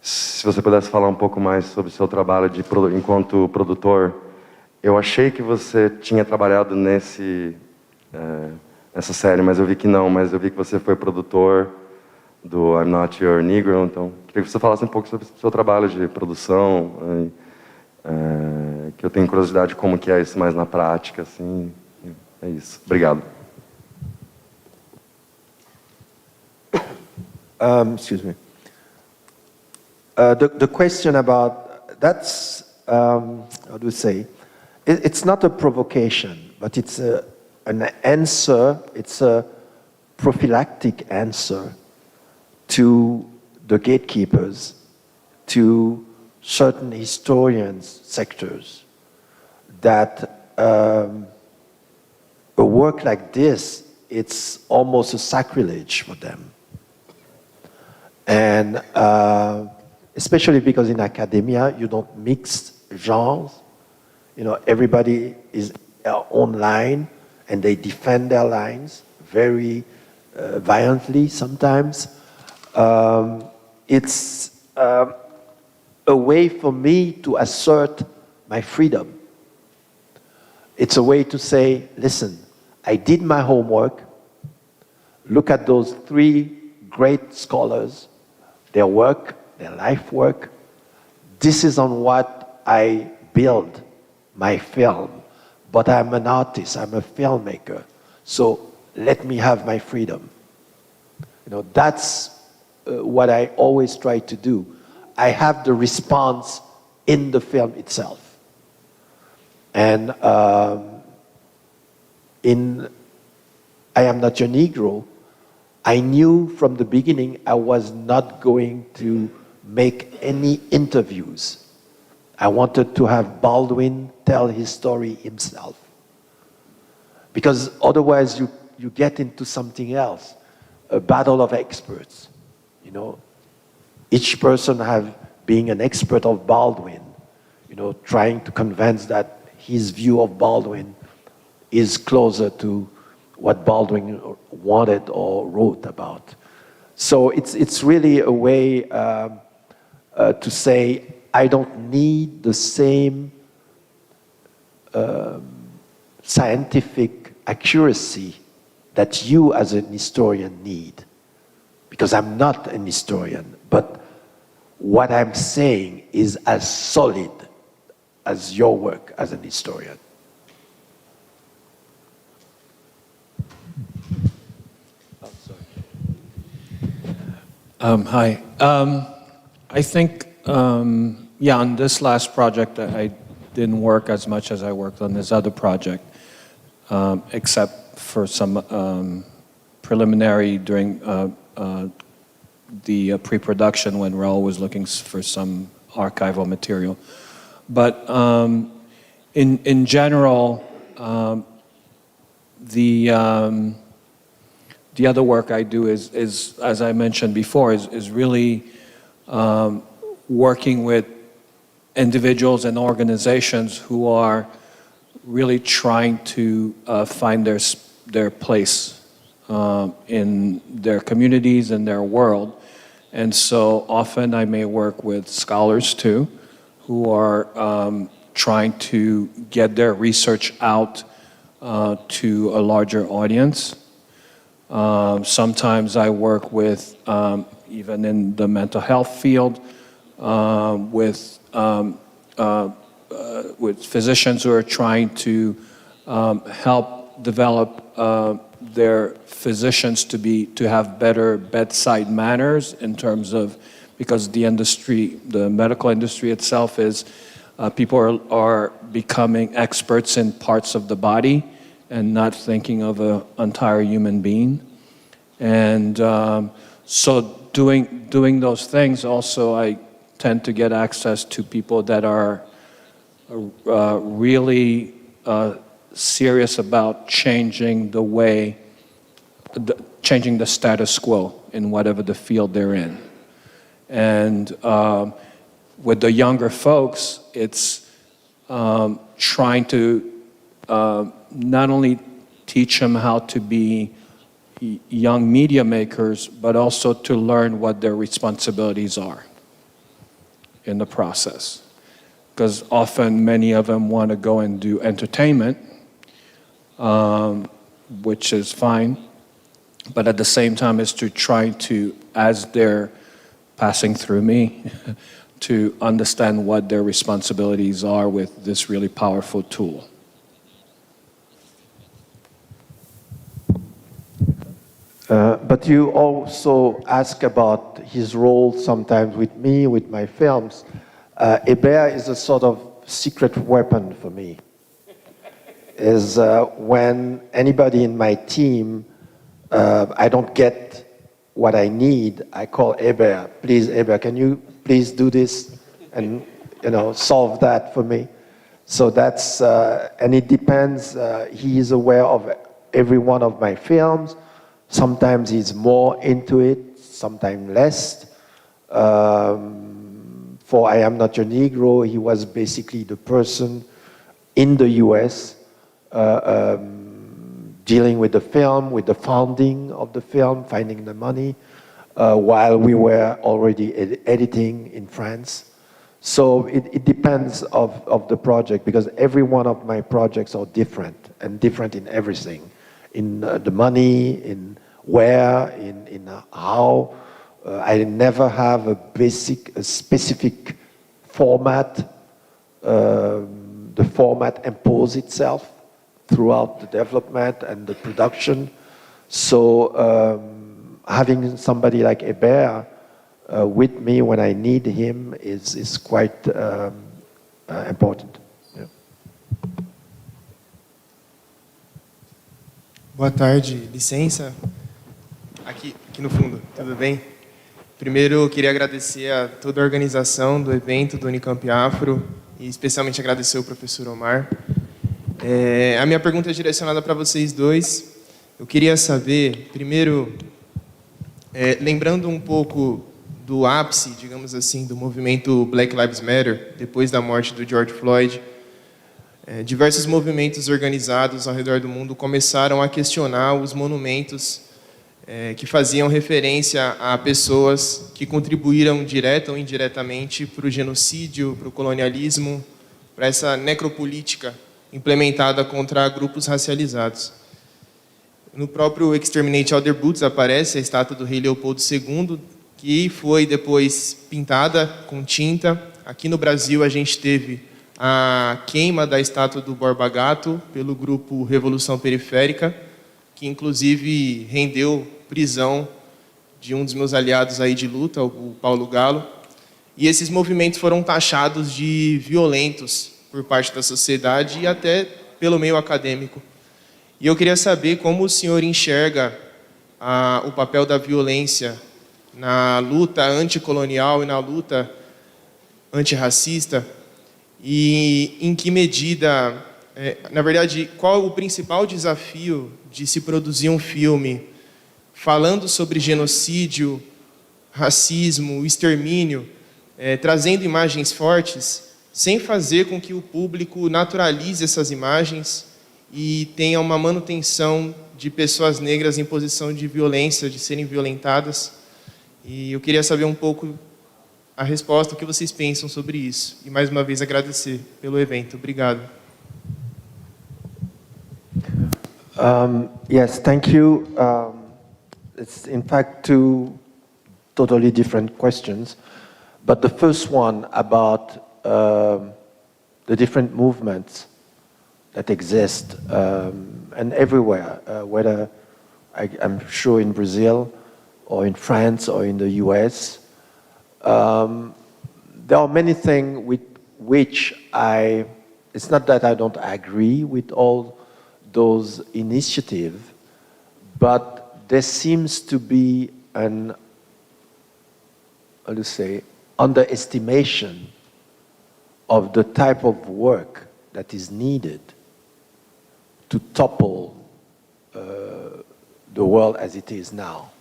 se você pudesse falar um pouco mais sobre o seu trabalho enquanto produtor. Eu achei que você tinha trabalhado nessa série, mas eu vi que não, mas eu vi que você foi produtor do I'm Not Your Negro, então queria que você falasse um pouco sobre o seu trabalho de produção, que eu tenho curiosidade de como que é isso mais na prática, assim. É isso. Obrigado. Excuse me. The question about, that's, how do you say, it's not a provocation, but it's an answer, it's a prophylactic answer to the gatekeepers, to certain historians, sectors, that a work like this, it's almost a sacrilege for them. And especially because in academia, you don't mix genres. You know, everybody is online and they defend their lines very violently sometimes. It's a way for me to assert my freedom. It's a way to say, listen, I did my homework. Look at those three great scholars, their work, their life work. This is on what I build my film. but I'm an artist, I'm a filmmaker, so let me have my freedom. You know, that's what I always try to do. I have the response in the film itself. And in I Am Not Your Negro, I knew from the beginning I was not going to make any interviews. I wanted to have Baldwin tell his story himself. Because otherwise you get into something else, a battle of experts. You know, each person being an expert of Baldwin, you know, trying to convince that his view of Baldwin is closer to what Baldwin wanted or wrote about. So it's really a way to say, I don't need the same scientific accuracy that you as an historian need. Because I'm not an historian, but what I'm saying is as solid as your work as an historian. Oh, sorry. Hi. I think, yeah, on this last project, I didn't work as much as I worked on this other project, except for some preliminary during the pre-production when Raoul was looking for some archival material. But in general, the other work I do is, as I mentioned before, is really working with individuals and organizations who are really trying to find their place in their communities and their world. And so often I may work with scholars too, who are trying to get their research out to a larger audience. Sometimes I work with, even in the mental health field, with physicians who are trying to help develop their physicians to have better bedside manners in terms of, because the industry, the medical industry itself is, people are becoming experts in parts of the body and not thinking of an entire human being. And so doing those things also, I tend to get access to people that are really serious about changing the way, changing the status quo in whatever the field they're in. And with the younger folks, it's trying to not only teach them how to be young media makers, but also to learn what their responsibilities are in the process. Because often many of them want to go and do entertainment, which is fine, but at the same time is to try to, as they're passing through me, to understand what their responsibilities are with this really powerful tool. But you also ask about his role sometimes with me, with my films. Hébert is a sort of secret weapon for me. Is when anybody in my team, I don't get what I need, I call Hébert. Please, Hébert, can you please do this and solve that for me? So that's, and it depends. He is aware of every one of my films. Sometimes he's more into it, sometimes less. For I Am Not Your Negro, he was basically the person in the US dealing with the film, with the funding of the film, finding the money, while we were already editing in France. So it depends of the project, because every one of my projects are different, and different in everything. In the money, in where, in how. I never have a specific format. The format imposes itself. throughout the development and the production. So having somebody like Hébert with me when I need him is quite important. Yeah. Boa tarde, licença. Aqui no fundo, tudo bem? Primeiro, eu queria agradecer a toda a organização do evento do Unicamp Afro e especialmente agradecer ao professor Omar. A minha pergunta é direcionada para vocês dois. Eu queria saber, primeiro, lembrando um pouco do ápice, digamos assim, do movimento Black Lives Matter, depois da morte do George Floyd, diversos movimentos organizados ao redor do mundo começaram a questionar os monumentos que faziam referência a pessoas que contribuíram direta ou indiretamente para o genocídio, para o colonialismo, para essa necropolítica implementada contra grupos racializados. No próprio Exterminate All the Brutes aparece a estátua do rei Leopoldo II, que foi depois pintada com tinta. Aqui no Brasil a gente teve a queima da estátua do Borba Gato pelo grupo Revolução Periférica, que inclusive rendeu prisão de um dos meus aliados aí de luta, o Paulo Galo. E esses movimentos foram taxados de violentos por parte da sociedade e até pelo meio acadêmico. E eu queria saber como o senhor enxerga o papel da violência na luta anticolonial e na luta antirracista, e em que medida, na verdade, qual o principal desafio de se produzir um filme falando sobre genocídio, racismo, extermínio, trazendo imagens fortes, sem fazer com que o público naturalize essas imagens e tenha uma manutenção de pessoas negras em posição de violência, de serem violentadas. E eu queria saber um pouco a resposta, o que vocês pensam sobre isso. E mais uma vez agradecer pelo evento. Obrigado. Yes, thank you. It's in fact two totally different questions. But the first one about the different movements that exist and everywhere, whether I'm sure in Brazil or in France or in the US, there are many things with which it's not that I don't agree with all those initiatives, but there seems to be an, how to say, underestimation of the type of work that is needed to topple the world as it is now,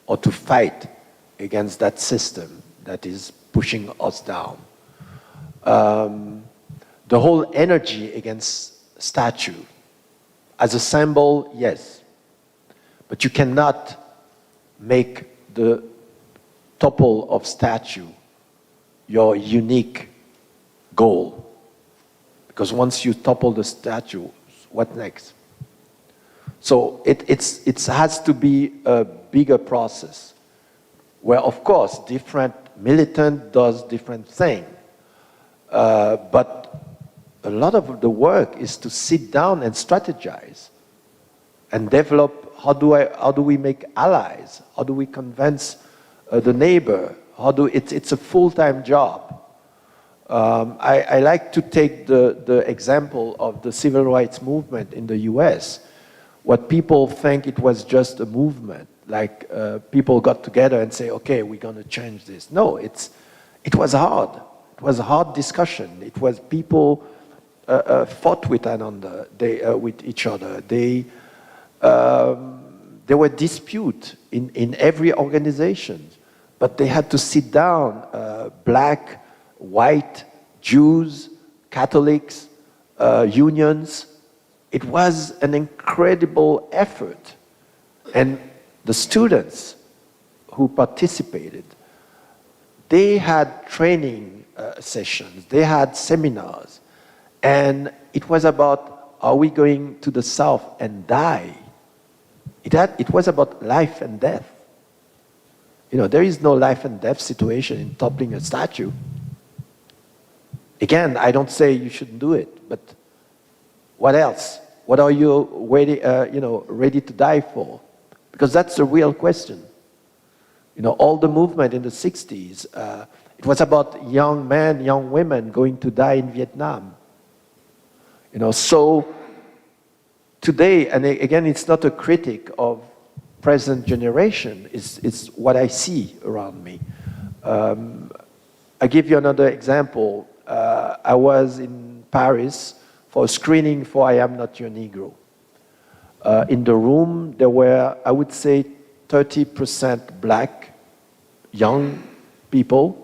or to fight against that system that is pushing us down. The whole energy against statue, as a symbol, yes, but you cannot make the topple of statue your unique goal, because once you topple the statue, what next? So it has to be a bigger process, where of course different militant does different things, but a lot of the work is to sit down and strategize and develop how do we make allies, how do we convince the neighbor, it's a full-time job. I like to take the example of the civil rights movement in the US. What people think it was just a movement, like people got together and say, okay, we're going to change this. No, it was hard. It was a hard discussion. It was people fought with another, with each other. There were disputes in every organization, but they had to sit down, black, white, Jews, Catholics, unions. It was an incredible effort. And the students who participated, they had training sessions, they had seminars, and it was about, are we going to the south and die? It was about life and death. You know, there is no life and death situation in toppling a statue. Again, I don't say you shouldn't do it, but what else? What are you ready to die for? Because that's the real question. All the movement in the 60s, it was about young men, young women going to die in Vietnam. So today, and again, it's not a critic of present generation, it's what I see around me. I give you another example. I was in Paris for a screening for I Am Not Your Negro. In the room, there were, I would say, 30% black, young people,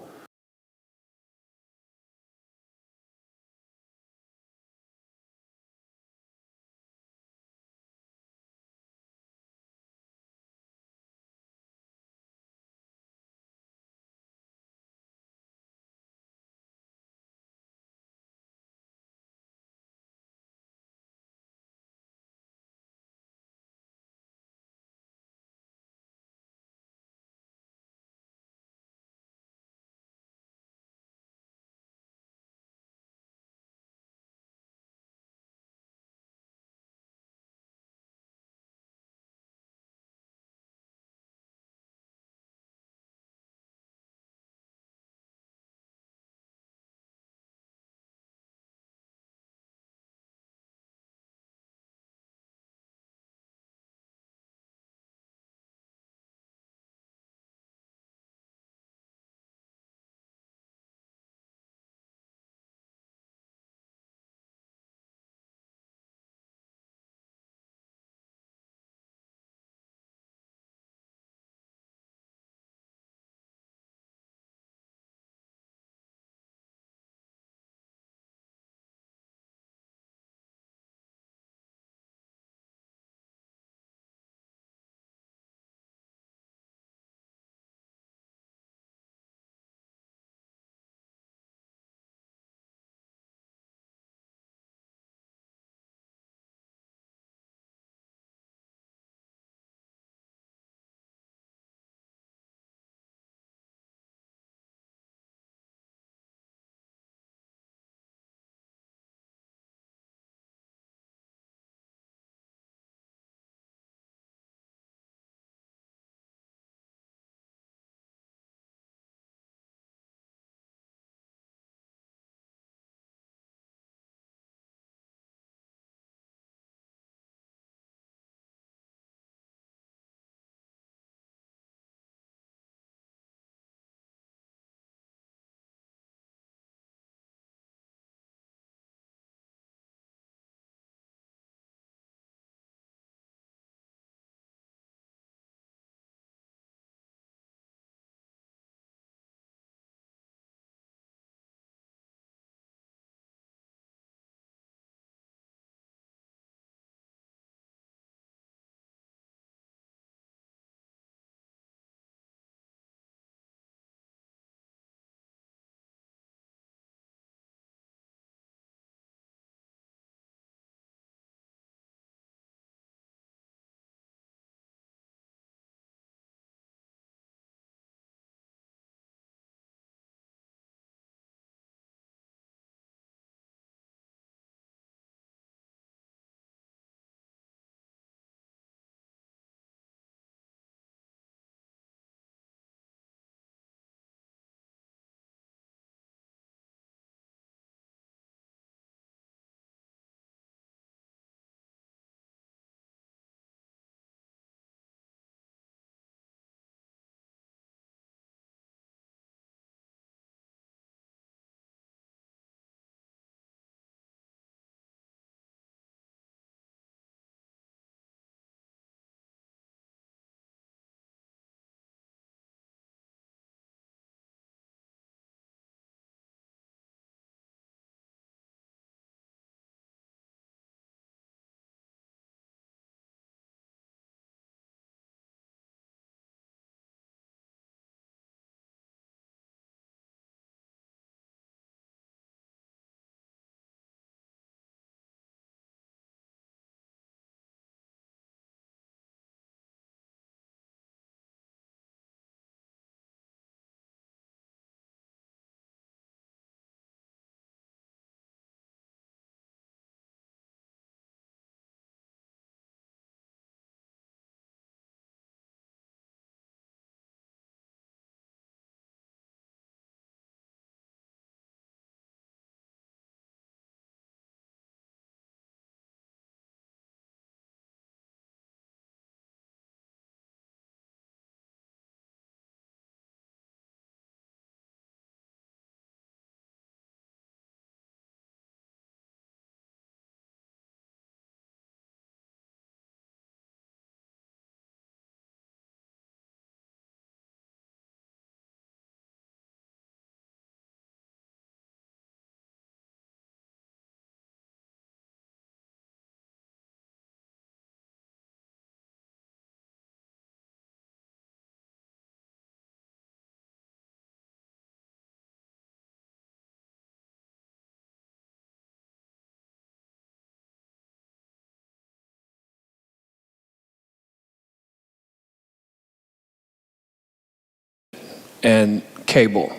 and cable.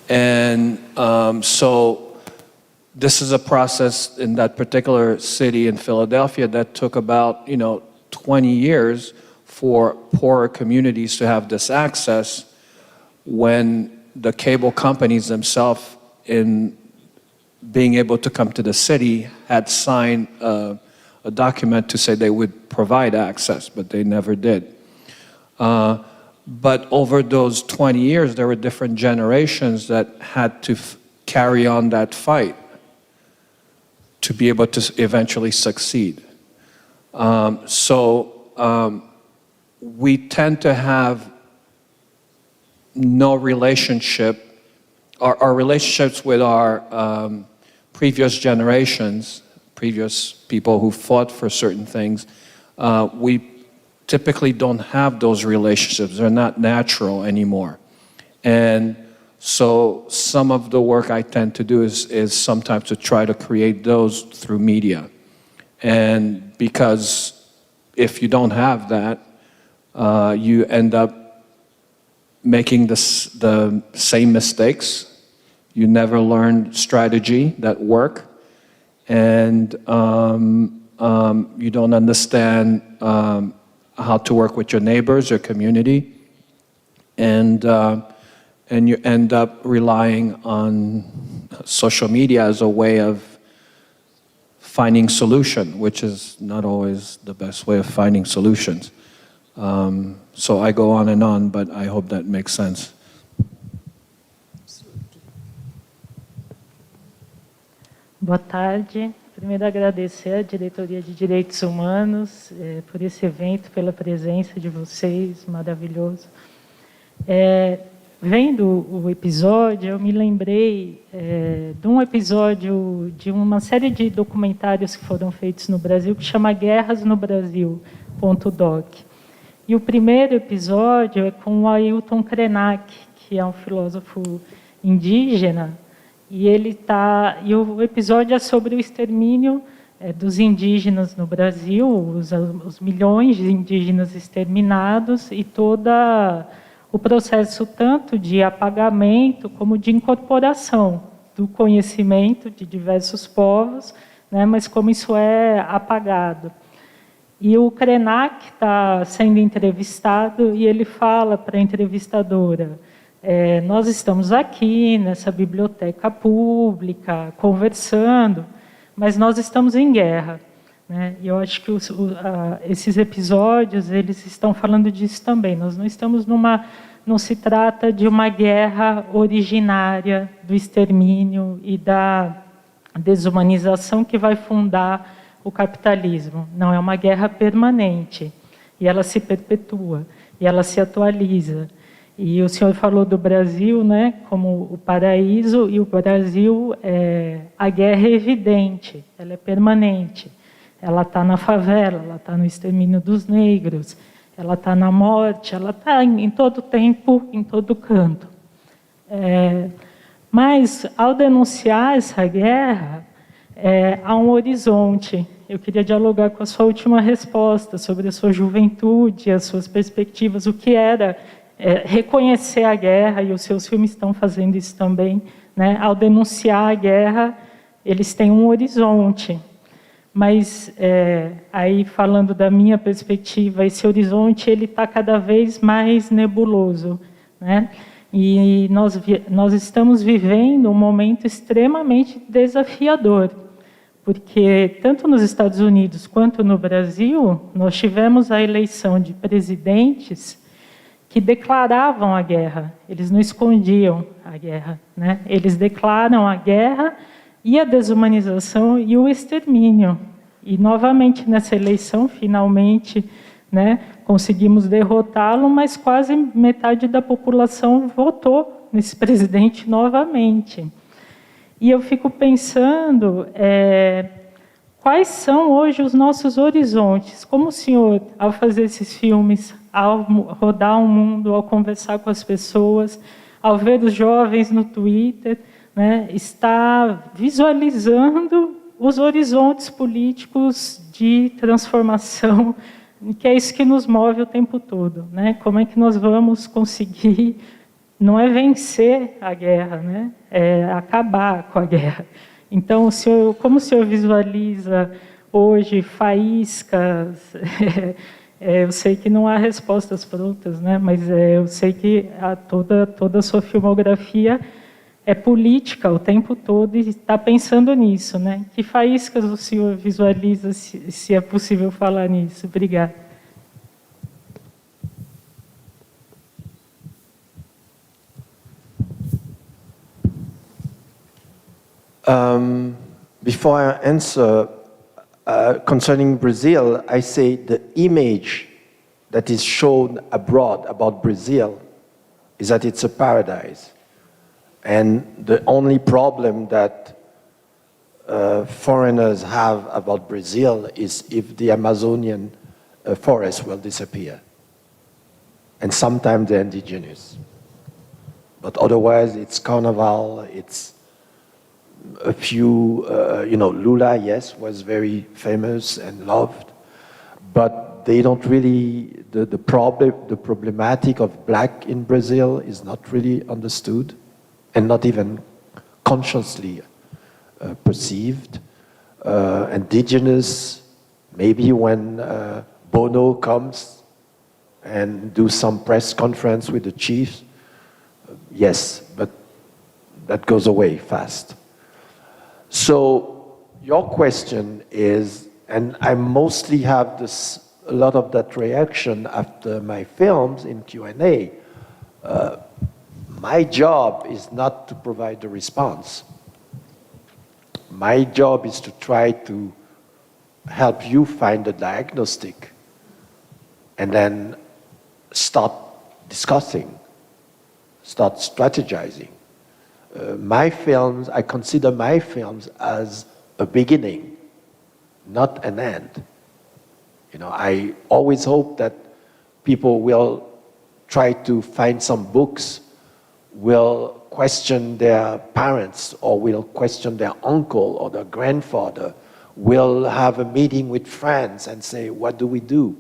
And so this is a process in that particular city in Philadelphia that took about 20 years for poorer communities to have this access, when the cable companies themselves, in being able to come to the city, had signed a document to say they would provide access, but they never did. But over those 20 years, there were different generations that had to carry on that fight to be able to eventually succeed. We tend to have no relationship, our relationships with our previous generations, previous people who fought for certain things, we typically don't have those relationships. They're not natural anymore. And so some of the work I tend to do is sometimes to try to create those through media. And because if you don't have that, you end up making the same mistakes. You never learn strategy that work, and you don't understand how to work with your neighbors, your community, and you end up relying on social media as a way of finding solution, which is not always the best way of finding solutions. So I go on, but I hope that makes sense. Boa tarde. Primeiro, agradecer à Diretoria de Direitos Humanos por esse evento, pela presença de vocês, maravilhoso. Vendo o episódio, eu me lembrei de um episódio de uma série de documentários que foram feitos no Brasil, que chama Guerras no Brasil.doc. E o primeiro episódio é com o Ailton Krenak, que é um filósofo indígena, e o episódio é sobre o extermínio dos indígenas no Brasil, os milhões de indígenas exterminados e todo o processo tanto de apagamento como de incorporação do conhecimento de diversos povos, né, mas como isso é apagado. E o Krenak está sendo entrevistado e ele fala para a entrevistadora: nós estamos aqui nessa biblioteca pública, conversando, mas nós estamos em guerra. Né? E eu acho que esses episódios, eles estão falando disso também. Nós não estamos não se trata de uma guerra originária do extermínio e da desumanização que vai fundar o capitalismo. Não, é uma guerra permanente. E ela se perpetua, e ela se atualiza. E o senhor falou do Brasil, né, como o paraíso, e o Brasil, a guerra é evidente, ela é permanente. Ela está na favela, ela está no extermínio dos negros, ela está na morte, ela está em todo tempo, em todo canto. Mas, ao denunciar essa guerra, há um horizonte. Eu queria dialogar com a sua última resposta sobre a sua juventude, as suas perspectivas, o que era reconhecer a guerra, e os seus filmes estão fazendo isso também, né? Ao denunciar a guerra, eles têm um horizonte. Mas, aí falando da minha perspectiva, esse horizonte está cada vez mais nebuloso. Né? E nós estamos vivendo um momento extremamente desafiador, porque tanto nos Estados Unidos quanto no Brasil, nós tivemos a eleição de presidentes que declaravam a guerra, eles não escondiam a guerra, né? Eles declaram a guerra e a desumanização e o extermínio. E, novamente, nessa eleição, finalmente, né, conseguimos derrotá-lo, mas quase metade da população votou nesse presidente novamente. E eu fico pensando, quais são hoje os nossos horizontes? Como o senhor, ao fazer esses filmes, ao rodar o mundo, ao conversar com as pessoas, ao ver os jovens no Twitter, né, está visualizando os horizontes políticos de transformação, que é isso que nos move o tempo todo. Né? Como é que nós vamos conseguir não é vencer a guerra, né? É acabar com a guerra. Então, como o senhor visualiza hoje faíscas? Eu sei que não há respostas prontas, né? Mas eu sei que toda a sua filmografia é política o tempo todo e está pensando nisso, né? Que faíscas o senhor visualiza, se é possível falar nisso? Obrigada. Before I answer, concerning Brazil, I say the image that is shown abroad about Brazil is that it's a paradise. And the only problem that foreigners have about Brazil is if the Amazonian forest will disappear. And sometimes they're indigenous. But otherwise, it's carnival, it's a few, Lula, yes, was very famous and loved, but they don't really, the problematic of black in Brazil is not really understood and not even consciously perceived. Indigenous, maybe when Bono comes and do some press conference with the chiefs, yes, but that goes away fast. So your question is, and I mostly have a lot of that reaction after my films in Q&A, my job is not to provide the response. My job is to try to help you find a diagnostic and then start discussing, start strategizing. My films, I consider my films as a beginning, not an end. I always hope that people will try to find some books, will question their parents, or will question their uncle or their grandfather, will have a meeting with friends and say, what do we do?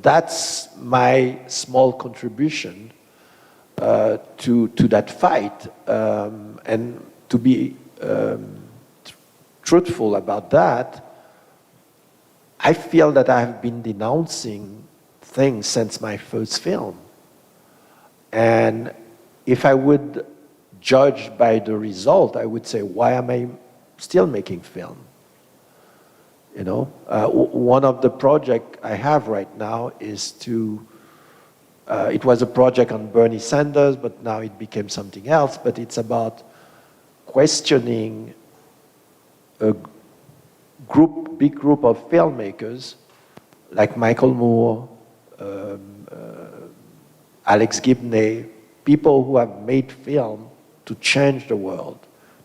That's my small contribution to that fight, and to be truthful about that, I feel that I have been denouncing things since my first film. And if I would judge by the result, I would say, why am I still making film? One of the projects I have right now is to it was a project on Bernie Sanders, but now it became something else. But it's about questioning a big group of filmmakers like Michael Moore, Alex Gibney, people who have made film to change the world,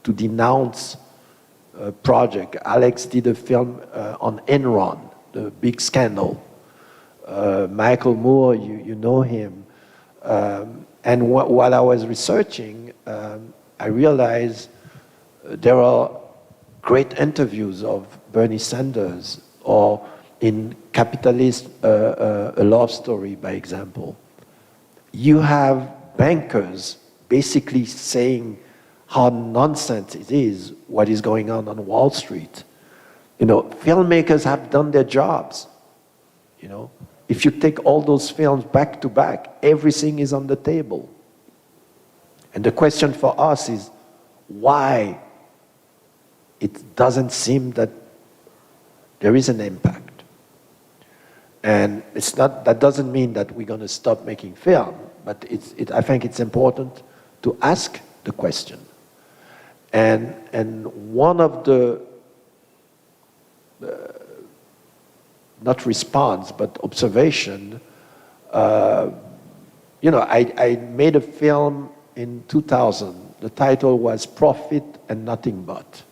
to denounce a project. Alex did a film on Enron, the big scandal. Michael Moore, you know him. And while I was researching, I realized there are great interviews of Bernie Sanders, or in Capitalist, A Love Story, by example. You have bankers basically saying how nonsense it is what is going on Wall Street. Filmmakers have done their jobs. If you take all those films back to back, everything is on the table. And the question for us is, why it doesn't seem that there is an impact? And that doesn't mean that we're going to stop making film, but I think it's important to ask the question. And one of the not response, but observation. I made a film in 2000. The title was Profit and Nothing But.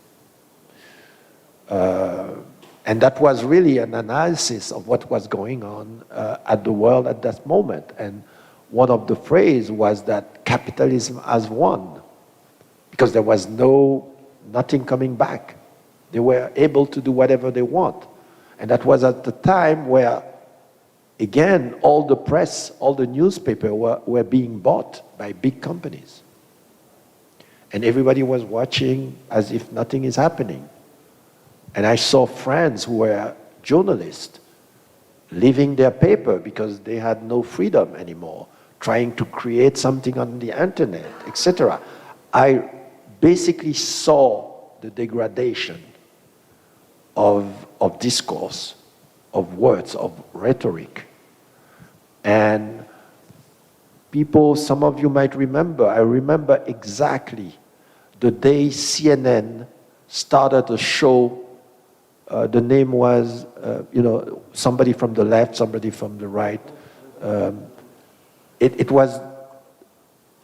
And that was really an analysis of what was going on at the world at that moment. And one of the phrases was that capitalism has won, because there was nothing coming back. They were able to do whatever they want. And that was at the time where again, all the press, all the newspapers were being bought by big companies. And everybody was watching as if nothing is happening. And I saw friends who were journalists leaving their paper because they had no freedom anymore, trying to create something on the internet, etc. I basically saw the degradation of discourse, of words, of rhetoric. And people, some of you might remember, I remember exactly the day CNN started a show. The name was, somebody from the left, somebody from the right. It was,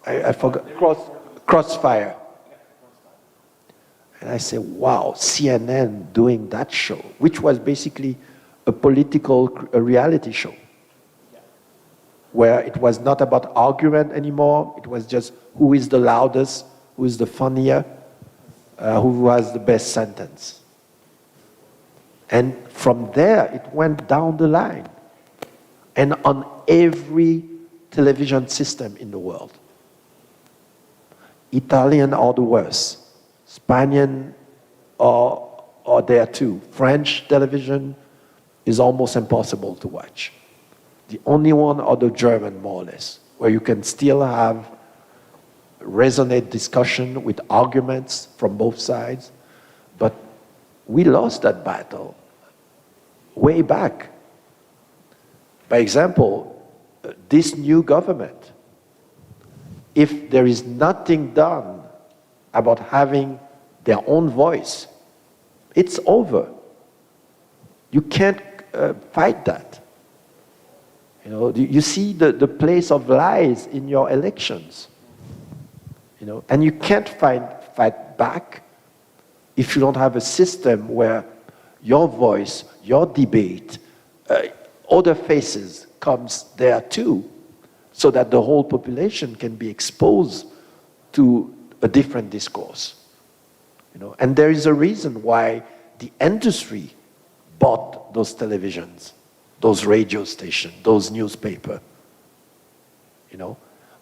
I forgot, Crossfire. And I said, wow, CNN doing that show, which was basically a reality show, where it was not about argument anymore. It was just who is the loudest, who is the funnier, who has the best sentence. And from there, it went down the line. And on every television system in the world. Italian are the worst. Spanish are there too. French television is almost impossible to watch. The only one are the German, more or less, where you can still have resonant discussion with arguments from both sides. But we lost that battle way back. By example, this new government, if there is nothing done about having their own voice, it's over. You can't fight that. You see the place of lies in your elections. And you can't fight back if you don't have a system where your voice, your debate, other faces comes there too, so that the whole population can be exposed to a different discourse. And there is a reason why the industry bought those televisions, those radio stations, those newspapers.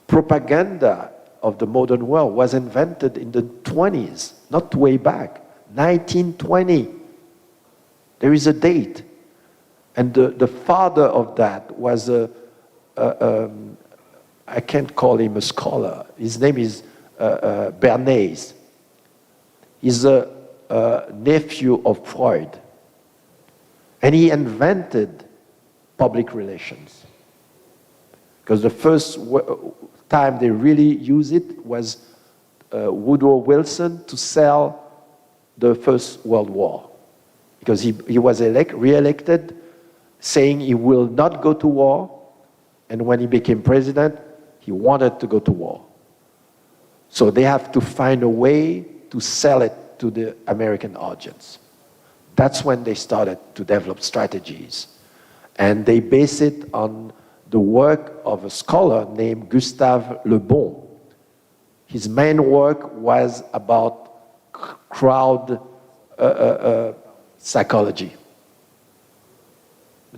Propaganda of the modern world was invented in the 20s, not way back, 1920. There is a date. And the father of that was I can't call him a scholar. His name is Bernays. He's a nephew of Freud. And he invented public relations. Because the first time they really used it was Woodrow Wilson to sell the First World War. Because he was re-elected, saying he will not go to war, and when he became president, he wanted to go to war. So they have to find a way to sell it to the American audience. That's when they started to develop strategies. And they base it on the work of a scholar named Gustave Le Bon. His main work was about crowd psychology.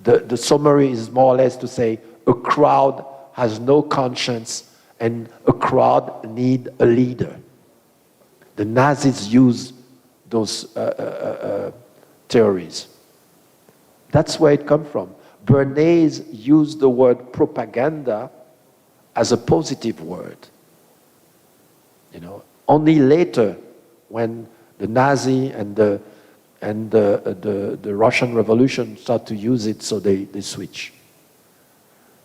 The summary is more or less to say a crowd has no conscience and a crowd needs a leader. The Nazis used those theories. That's where it comes from. Bernays used the word propaganda as a positive word. Only later, when the Nazi and the Russian Revolution start to use it, so they switch.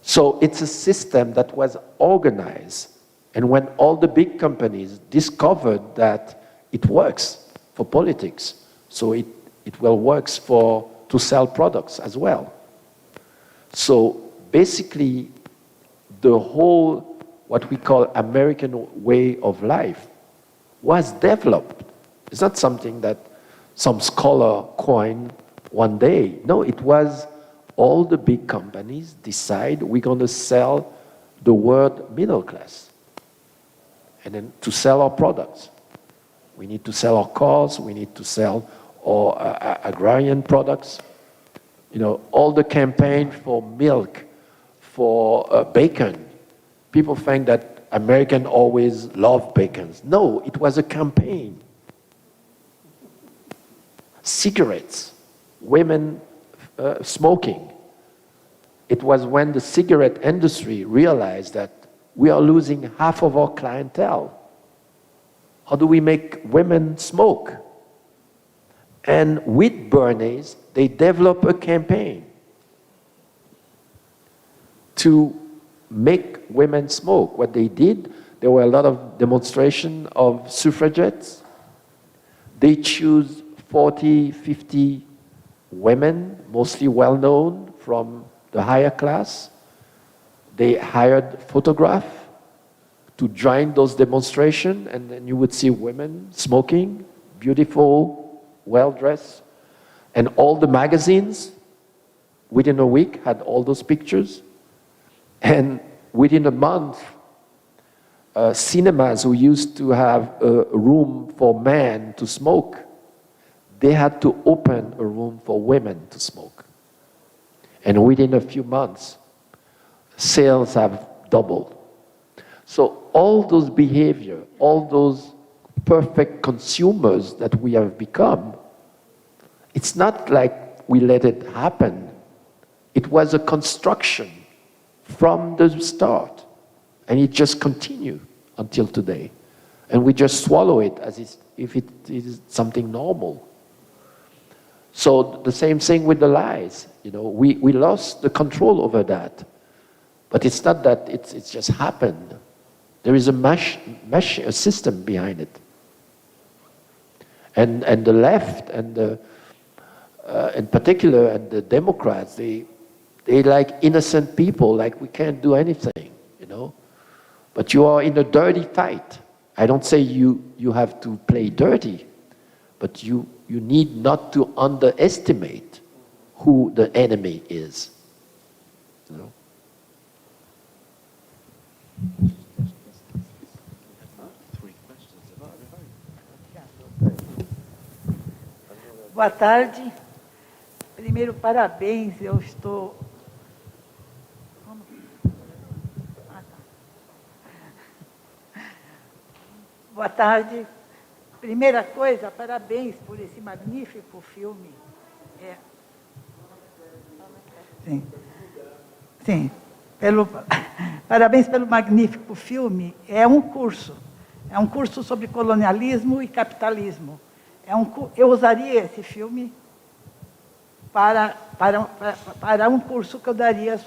So it's a system that was organized, and when all the big companies discovered that it works for politics, so it will work to sell products as well. So basically, the whole, what we call American way of life was developed. It's not something that some scholar coined one day. No, it was all the big companies decide we're going to sell the word middle class. And then to sell our products. We need to sell our cars, we need to sell our agrarian products. You know, all the campaign for milk, for bacon. People think that Americans always love bacon. No, it was a campaign. Cigarettes, women smoking. It was when the cigarette industry realized that we are losing half of our clientele. How do we make women smoke? And with Bernays, they developed a campaign to make women smoke. What they did, there were a lot of demonstrations of suffragettes. They choose 40, 50 women, mostly well-known from the higher class. They hired photographers to join those demonstrations, and then you would see women smoking, beautiful, well-dressed. And all the magazines, within a week, had all those pictures. And within a month, cinemas who used to have a room for men to smoke, they had to open a room for women to smoke. And within a few months, sales have doubled. So all those behavior, all those perfect consumers that we have become, it's not like we let it happen. It was a construction from the start. And it just continued until today. And we just swallow it as if it is something normal. So the same thing with the lies. You know, we lost the control over that. But it's not that it's just happened. There is a system behind it. And the left, and in particular, and the Democrats, they like innocent people, like we can't do anything, you know. But you are in a dirty fight. I don't say you have to play dirty, but you need not to underestimate who the enemy is. You know? Boa tarde. Primeiro, parabéns. Eu estou... Boa tarde. Primeira coisa, parabéns por esse magnífico filme. Sim. Sim. Parabéns pelo magnífico filme. É um curso sobre colonialismo e capitalismo. Eu usaria esse filme para um curso que eu daria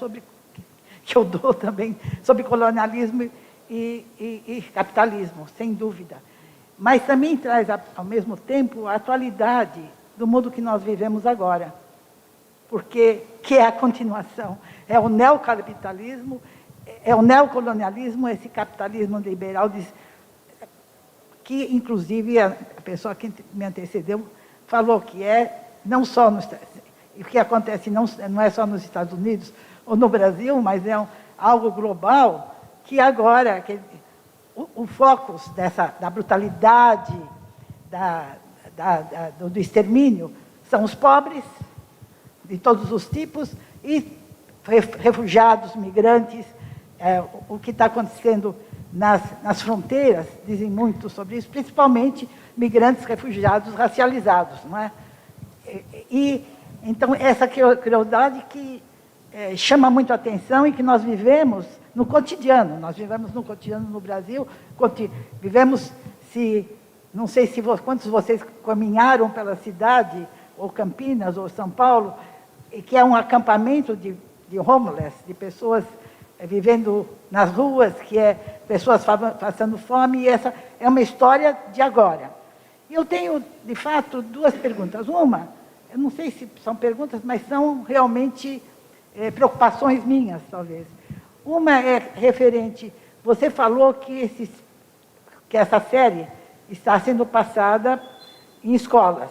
que eu dou também, sobre colonialismo e capitalismo, sem dúvida. Mas também traz, ao mesmo tempo, a atualidade do mundo que nós vivemos agora. Porque que é a continuação. É o neocapitalismo, é o neocolonialismo, esse capitalismo liberal, que, inclusive, a pessoa que me antecedeu falou que não só o que acontece não é só nos Estados Unidos ou no Brasil, mas é algo global, que agora o foco da brutalidade, do extermínio, são os pobres, de todos os tipos, e refugiados, migrantes. O que está acontecendo nas fronteiras, dizem muito sobre isso, principalmente migrantes, refugiados, racializados, não é? E então, essa crueldade que chama muito a atenção e que nós vivemos no cotidiano. Nós vivemos no cotidiano no Brasil, vivemos, não sei quantos de vocês caminharam pela cidade, ou Campinas, ou São Paulo, que é um acampamento de homeless, de pessoas vivendo nas ruas, que é pessoas passando fome, e essa é uma história de agora. E eu tenho, de fato, duas perguntas. Uma, eu não sei se são perguntas, mas são realmente preocupações minhas, talvez. Uma é referente, você falou que essa série está sendo passada em escolas.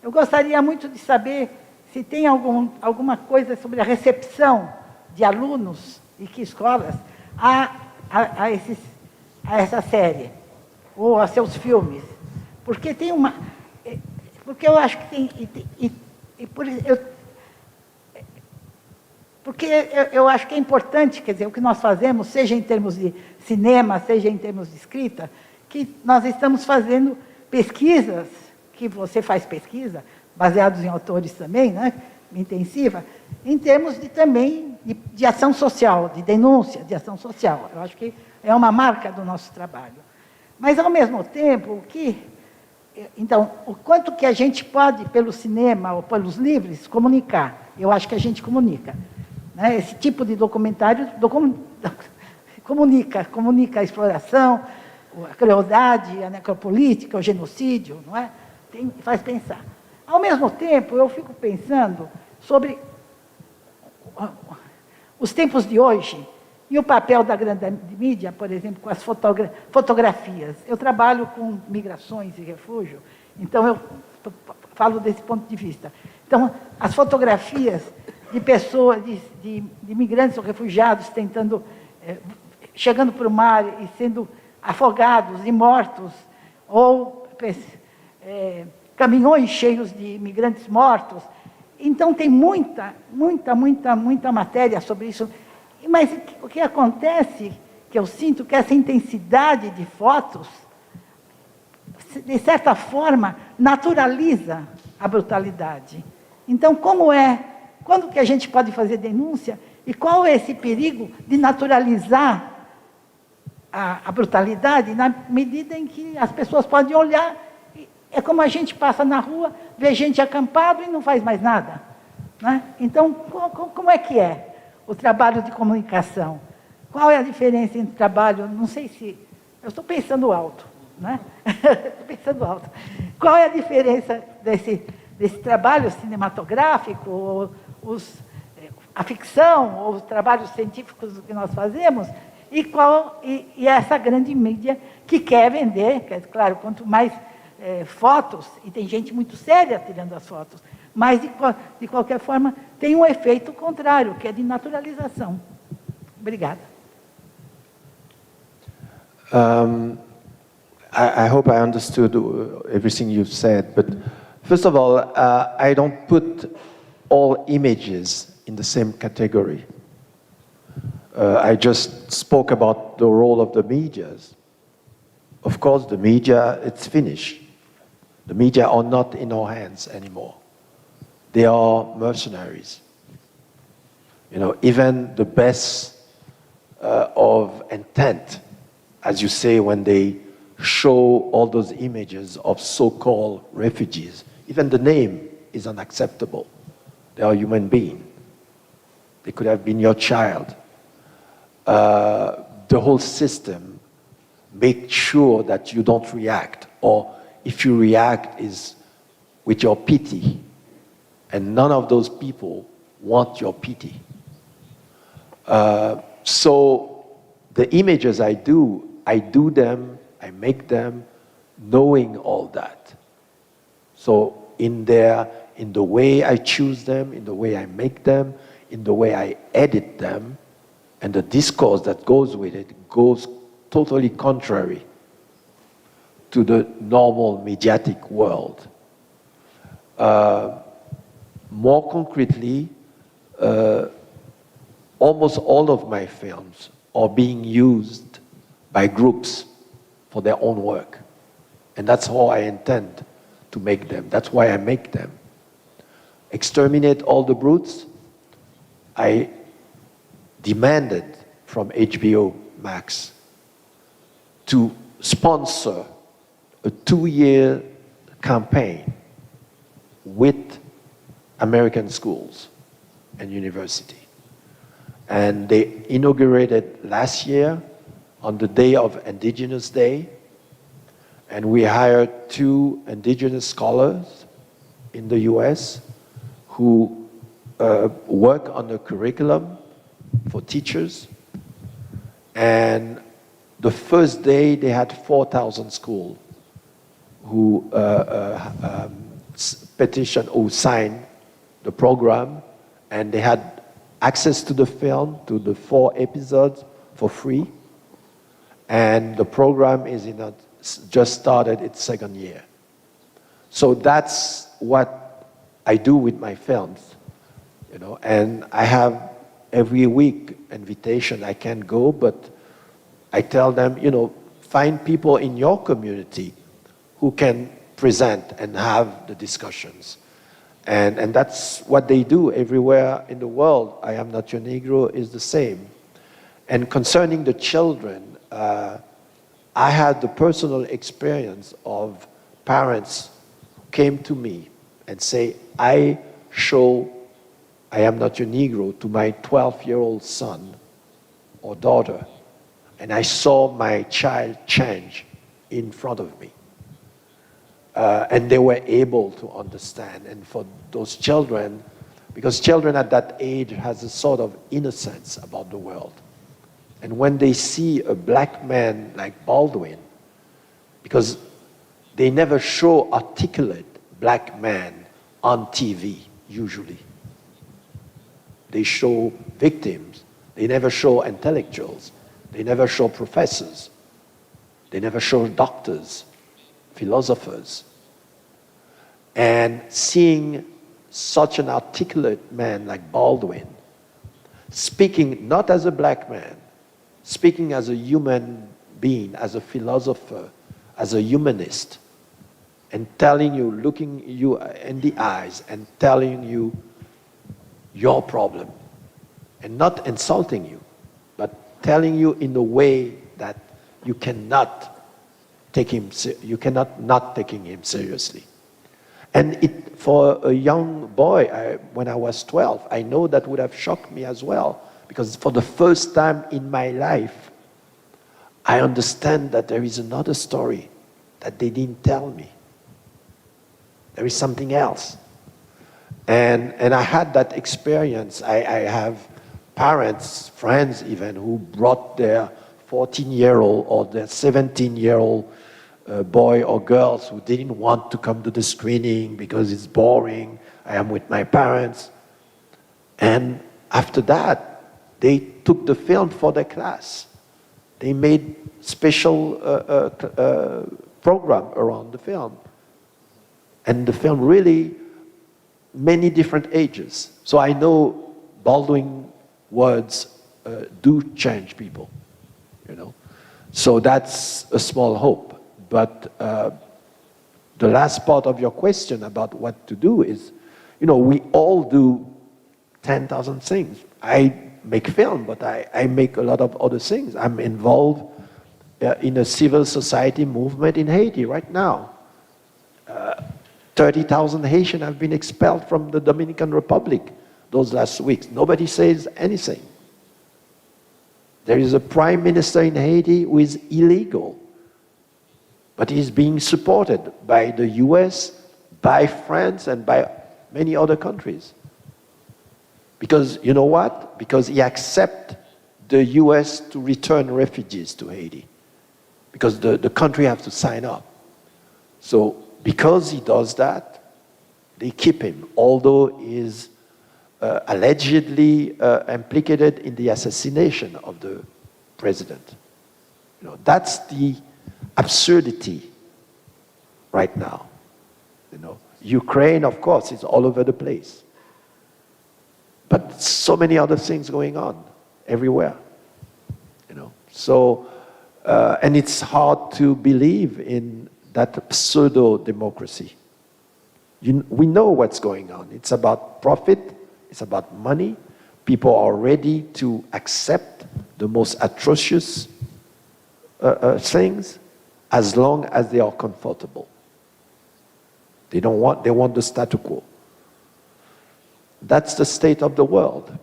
Eu gostaria muito de saber se tem alguma coisa sobre a recepção de alunos e que escolas a essa série, ou a seus filmes. Porque eu acho que tem... Porque eu acho que é importante, quer dizer, o que nós fazemos, seja em termos de cinema, seja em termos de escrita, que nós estamos fazendo pesquisas, que você faz pesquisa, baseados em autores também, né, intensiva, em termos de, também de ação social, de denúncia de ação social. Eu acho que é uma marca do nosso trabalho. Mas, ao mesmo tempo, então, o quanto que a gente pode, pelo cinema ou pelos livros, comunicar? Eu acho que a gente comunica. Né? Esse tipo de documentário comunica a exploração, a crueldade, a necropolítica, o genocídio, não é? Faz pensar. Ao mesmo tempo, eu fico pensando sobre os tempos de hoje e o papel da grande mídia, por exemplo, com as fotografias. Eu trabalho com migrações e refúgio, então eu falo desse ponto de vista. Então, as fotografias de pessoas, de imigrantes ou refugiados chegando para o mar e sendo afogados e mortos, ou caminhões cheios de imigrantes mortos. Então, tem muita matéria sobre isso. Mas o que acontece, que eu sinto, que essa intensidade de fotos, de certa forma, naturaliza a brutalidade. Então, quando que a gente pode fazer denúncia e qual é esse perigo de naturalizar a brutalidade na medida em que as pessoas podem olhar, é como a gente passa na rua, vê gente acampado e não faz mais nada. Né? Então, como é que é o trabalho de comunicação? Qual é a diferença entre o trabalho, não sei se... Eu estou pensando alto, né? Estou pensando alto. Qual é a diferença desse trabalho cinematográfico, ou a ficção, ou os trabalhos científicos que nós fazemos, e essa grande mídia que quer vender, claro, quanto mais fotos, e tem gente muito séria tirando as fotos, mas, de qualquer forma, tem um efeito contrário, que é de naturalização. Obrigada. I hope I understood everything you've said, but first of all, I don't put all images in the same category. I just spoke about the role of the medias. Of course, the media, it's finished. The media are not in our hands anymore. They are mercenaries. You know, even the best of intent, as you say, when they show all those images of so-called refugees, even the name is unacceptable. They are human beings. They could have been your child. The whole system makes sure that you don't react, or if you react is with your pity, and none of those people want your pity. So the images I do them, I make them knowing all that. So in the way I choose them, in the way I make them, in the way I edit them, and the discourse that goes with it goes totally contrary to the normal mediatic world. More concretely, almost all of my films are being used by groups for their own work. And that's how I intend to make them. That's why I make them. Exterminate All the Brutes, I demanded from HBO Max to sponsor a 2-year campaign with American schools and university. And they inaugurated last year on the day of Indigenous Day, and we hired 2 indigenous scholars in the US who work on the curriculum for teachers. And the first day they had 4,000 schools who petitioned or signed the program, and they had access to the film, to the 4 episodes for free. And the program is just started its 2nd year. So that's what I do with my films, you know. And I have every week invitation. I can't go, but I tell them, find people in your community who can present and have the discussions. And that's what they do everywhere in the world. I Am Not Your Negro is the same. And concerning the children, I had the personal experience of parents who came to me and say, I show I Am Not Your Negro to my 12-year-old son or daughter, and I saw my child change in front of me. And they were able to understand. And for those children, because children at that age has a sort of innocence about the world. And when they see a black man like Baldwin, because they never show articulate black men on TV, usually. They show victims. They never show intellectuals. They never show professors. They never show doctors, philosophers. And seeing such an articulate man like Baldwin, speaking not as a black man, speaking as a human being, as a philosopher, as a humanist, and telling you, looking you in the eyes and telling you your problem, and not insulting you, but telling you in a way that you cannot take him, you cannot not taking him seriously. And for a young boy, when I was 12, I know that would have shocked me as well, because for the first time in my life, I understand that there is another story that they didn't tell me. There is something else. And I had that experience. I have parents, friends even, who brought their 14-year-old or their 17-year-old boy or girls who didn't want to come to the screening because it's boring. I am with my parents. And after that, they took the film for their class. They made special program around the film. And the film really, many different ages. So I know Baldwin words do change people, So that's a small hope. But the last part of your question about what to do is, we all do 10,000 things. I make film, but I make a lot of other things. I'm involved in a civil society movement in Haiti right now. 30,000 Haitians have been expelled from the Dominican Republic those last weeks. Nobody says anything. There is a prime minister in Haiti who is illegal, but he's being supported by the US, by France, and by many other countries. Because, you know what? Because he accepts the US to return refugees to Haiti. Because the country has to sign up. So, because he does that, they keep him, although he is allegedly implicated in the assassination of the president. That's the absurdity right now. Ukraine, of course, is all over the place. But so many other things going on everywhere. So, and it's hard to believe in that pseudo-democracy. We know what's going on. It's about profit, it's about money. People are ready to accept the most atrocious things as long as they are comfortable. They want the status quo. That's the state of the world.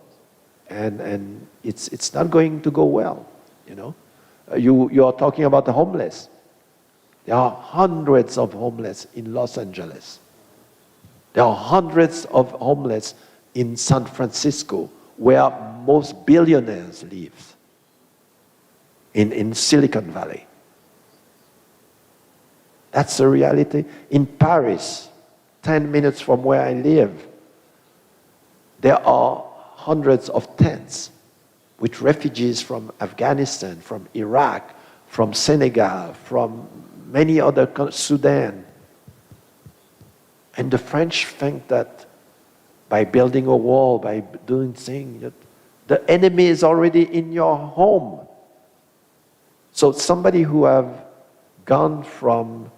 And it's not going to go well, You are talking about the homeless. There are hundreds of homeless in Los Angeles. There are hundreds of homeless in San Francisco, where most billionaires live, in Silicon Valley. That's the reality. In Paris, 10 minutes from where I live, there are hundreds of tents with refugees from Afghanistan, from Iraq, from Senegal, from many other countries, Sudan. And the French think that by building a wall, by doing things, The enemy is already in your home. So somebody who have gone from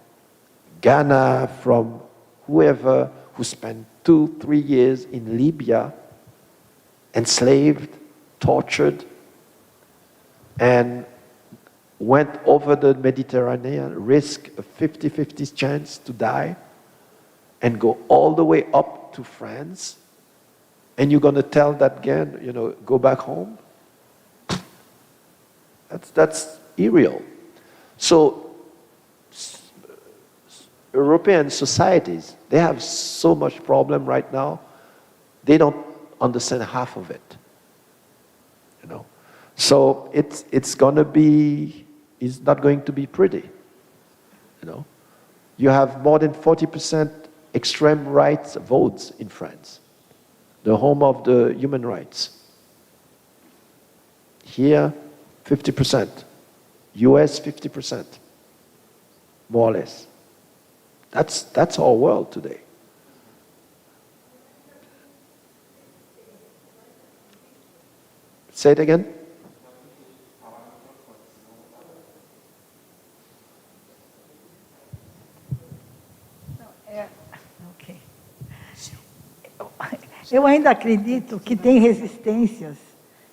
Ghana, from whoever, who spent 2-3 years in Libya, enslaved, tortured, and went over the Mediterranean, risked a 50-50 chance to die, and go all the way up to France, and you're going to tell that guy, go back home? That's irreal. So European societies, they have so much problem right now, they don't understand half of it. So it's not going to be pretty. You have more than 40% extreme rights votes in France, the home of the human rights. Here, 50%. US, 50%, more or less. That's our world today. Say it again. Ok. Eu ainda acredito que tem resistências,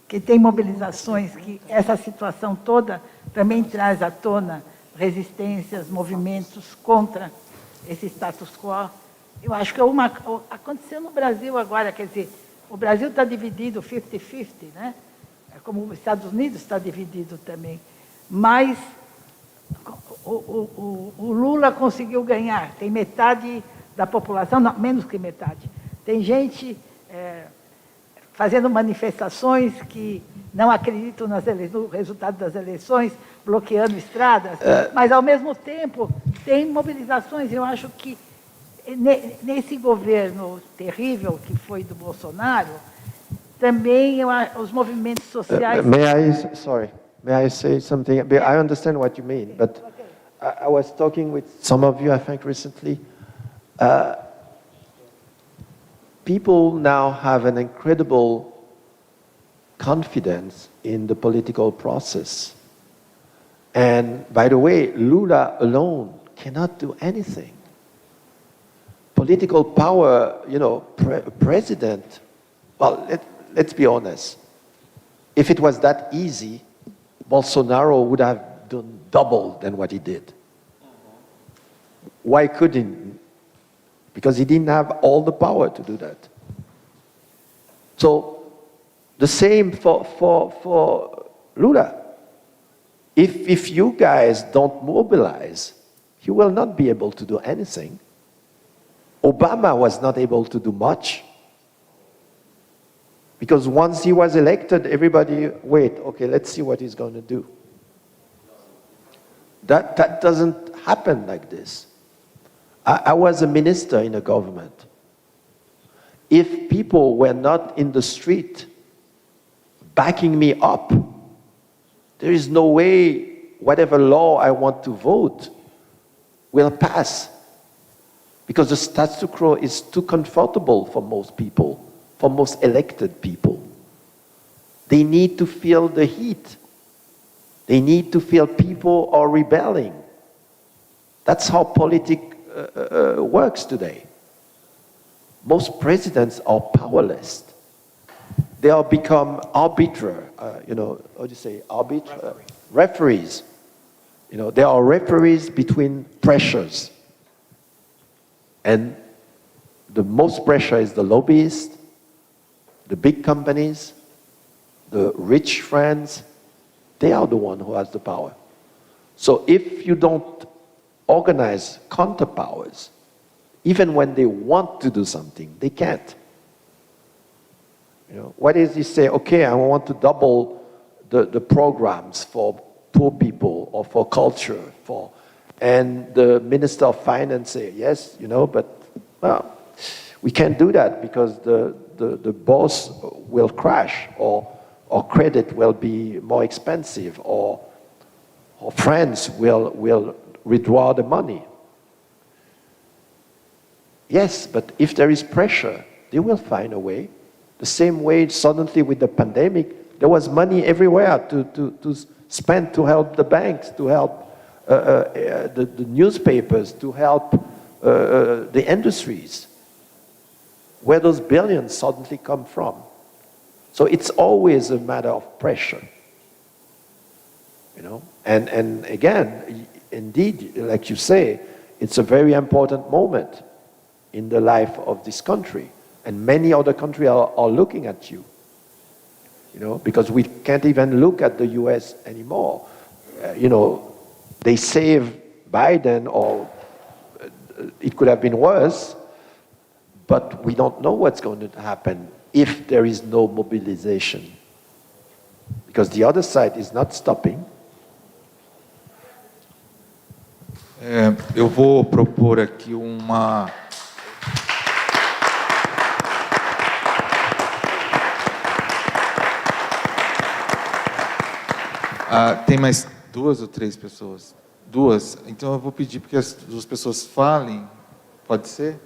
que tem mobilizações, que essa situação toda também traz à tona resistências, movimentos contra esse status quo. Eu acho que aconteceu no Brasil agora, quer dizer, o Brasil está dividido 50-50, né? Como os Estados Unidos está dividido também. Mas o Lula conseguiu ganhar, tem metade da população, não, menos que metade. Tem gente fazendo manifestações que não acreditam no resultado das eleições, bloqueando estradas, mas, ao mesmo tempo, tem mobilizações. Eu acho que, nesse governo terrível que foi do Bolsonaro, também os movimentos sociais... May I say something? I understand what you mean, but I was talking with some of you, I think, recently. People now have an incredible confidence in the political process. And by the way, Lula alone cannot do anything. Political power, president, well, let's be honest. If it was that easy, Bolsonaro would have done double than what he did. Why couldn't he? Because he didn't have all the power to do that. So the same for Lula. If you guys don't mobilize, he will not be able to do anything. Obama was not able to do much. Because once he was elected, everybody, okay, let's see what he's going to do. That doesn't happen like this. I was a minister in a government. If people were not in the street backing me up, there is no way whatever law I want to vote will pass. Because the status quo is too comfortable for most people, for most elected people. They need to feel the heat. They need to feel people are rebelling. That's how politics works today. Most presidents are powerless. They are become arbiter, how do you say, arbiter? Referees. They are referees between pressures. And the most pressure is the lobbyists, the big companies, the rich friends. They are the one who has the power. So if you don't organize counterpowers, even when they want to do something, they can't. What is you say, okay, I want to double the programs for poor people or for culture, and the Minister of Finance say, yes, but well, we can't do that because the boss will crash, or credit will be more expensive, or friends will withdraw the money. Yes, but if there is pressure, they will find a way. The same way, suddenly with the pandemic, there was money everywhere to spend to help the banks, to help the newspapers, to help the industries. Where those billions suddenly come from. So it's always a matter of pressure. You know? And again, indeed, like you say, it's a very important moment in the life of this country. And many other countries are looking at you. You know, because we can't even look at the US anymore. You know, they save Biden, or it could have been worse, but we don't know what's going to happen if there is no mobilization. Because the other side is not stopping. Eu vou propor aqui uma... tem mais 2 ou 3 pessoas? 2? Então eu vou pedir porque as 2 pessoas falem, pode ser?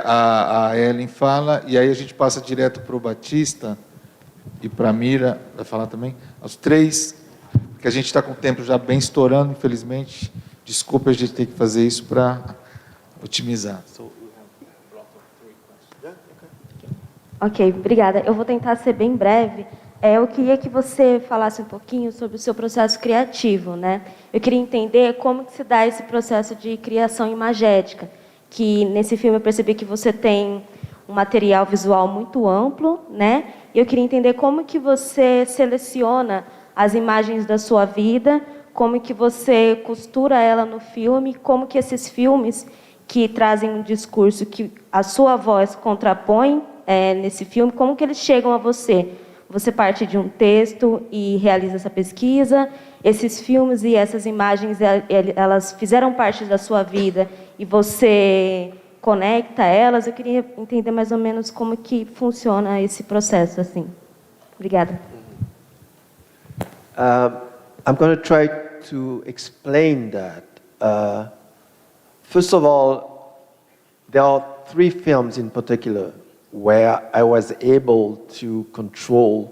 A Ellen fala, e aí a gente passa direto para o Batista e para a Mira, vai falar também, os 3, porque a gente está com o tempo já bem estourando, infelizmente. Desculpa a gente ter que fazer isso para otimizar. Ok, obrigada. Eu vou tentar ser bem breve. Eu queria que você falasse um pouquinho sobre o seu processo criativo, né? Eu queria entender como que se dá esse processo de criação imagética, que nesse filme eu percebi que você tem um material visual muito amplo, né? E eu queria entender como que você seleciona as imagens da sua vida, como que você costura ela no filme, como que esses filmes que trazem um discurso que a sua voz contrapõe nesse filme, como que eles chegam a você? Você parte de um texto e realiza essa pesquisa. Esses filmes e essas imagens, elas fizeram parte da sua vida e você conecta elas. Eu queria entender mais ou menos como que funciona esse processo, assim. Obrigada. I'm going to try to explain that. First of all, there are 3 films in particular where I was able to control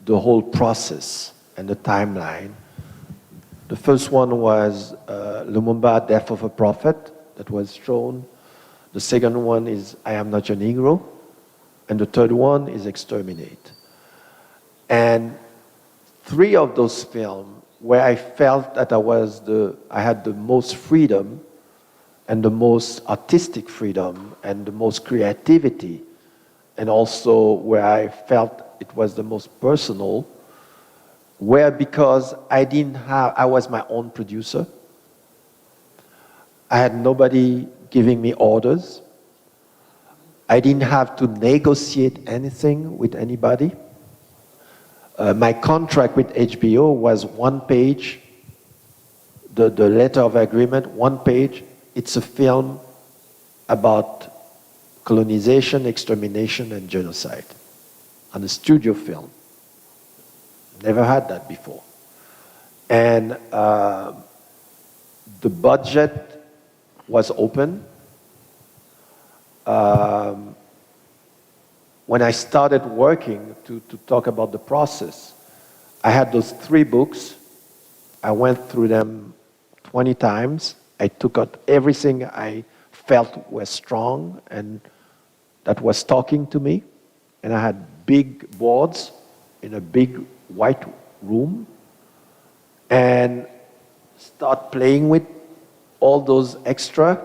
the whole process and the timeline. The first one was Lumumba, Death of a Prophet, that was shown. The second one is I Am Not Your Negro. And the third one is Exterminate. And 3 of those films where I felt that I had the most freedom and the most artistic freedom and the most creativity, and also where I felt it was the most personal, where because I was my own producer. I had nobody giving me orders. I didn't have to negotiate anything with anybody. My contract with HBO was 1 page, the letter of agreement, 1 page. It's a film about colonization, extermination, and genocide, on a studio film. Never had that before. And the budget was open. When I started working to talk about the process, I had those 3 books. I went through them 20 times. I took out everything I felt was strong and that was talking to me. And I had big boards in a big white room and start playing with all those extra,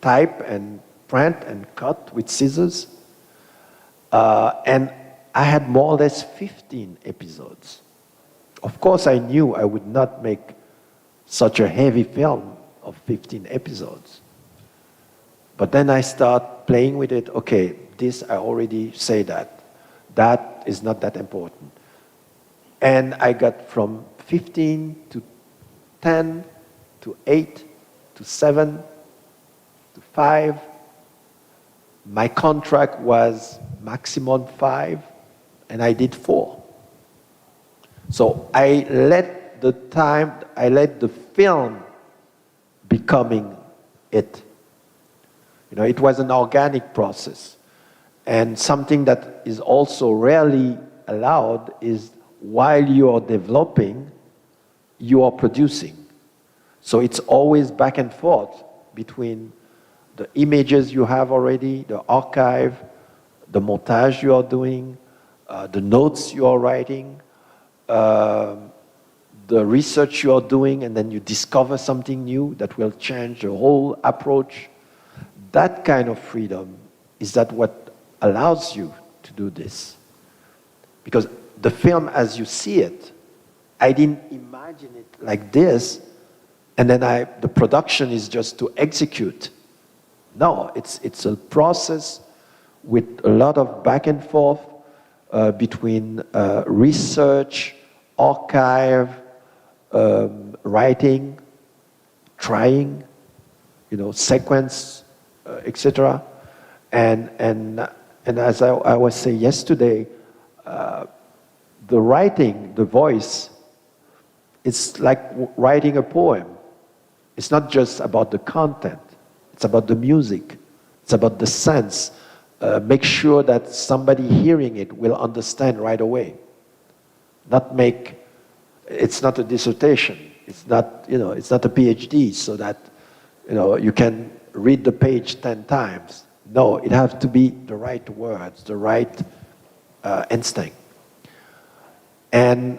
type and print and cut with scissors. And I had more or less 15 episodes. Of course, I knew I would not make such a heavy film of 15 episodes. But then I start playing with it. Okay, this I already say that. That is not that important. And I got from 15 to 10 to 8 to 7 to 5. My contract was maximum 5, and I did 4. So I let the film becoming it. It was an organic process. And something that is also rarely allowed is while you are developing, you are producing. So it's always back and forth between the images you have already, the archive, the montage you are doing, the notes you are writing, the research you are doing, and then you discover something new that will change the whole approach. That kind of freedom is that what allows you to do this. Because the film, as you see it, I didn't imagine it like this, and then the production is just to execute. No, it's a process with a lot of back and forth between research, archive, writing, trying, sequence, etc. And as I was saying yesterday, the writing, the voice, it's like writing a poem. It's not just about the content. It's about the music. It's about the sense. Make sure that somebody hearing it will understand right away. It's not a dissertation. It's not, it's not a PhD so that, you can read the page 10 times. No, it has to be the right words, the right instinct. And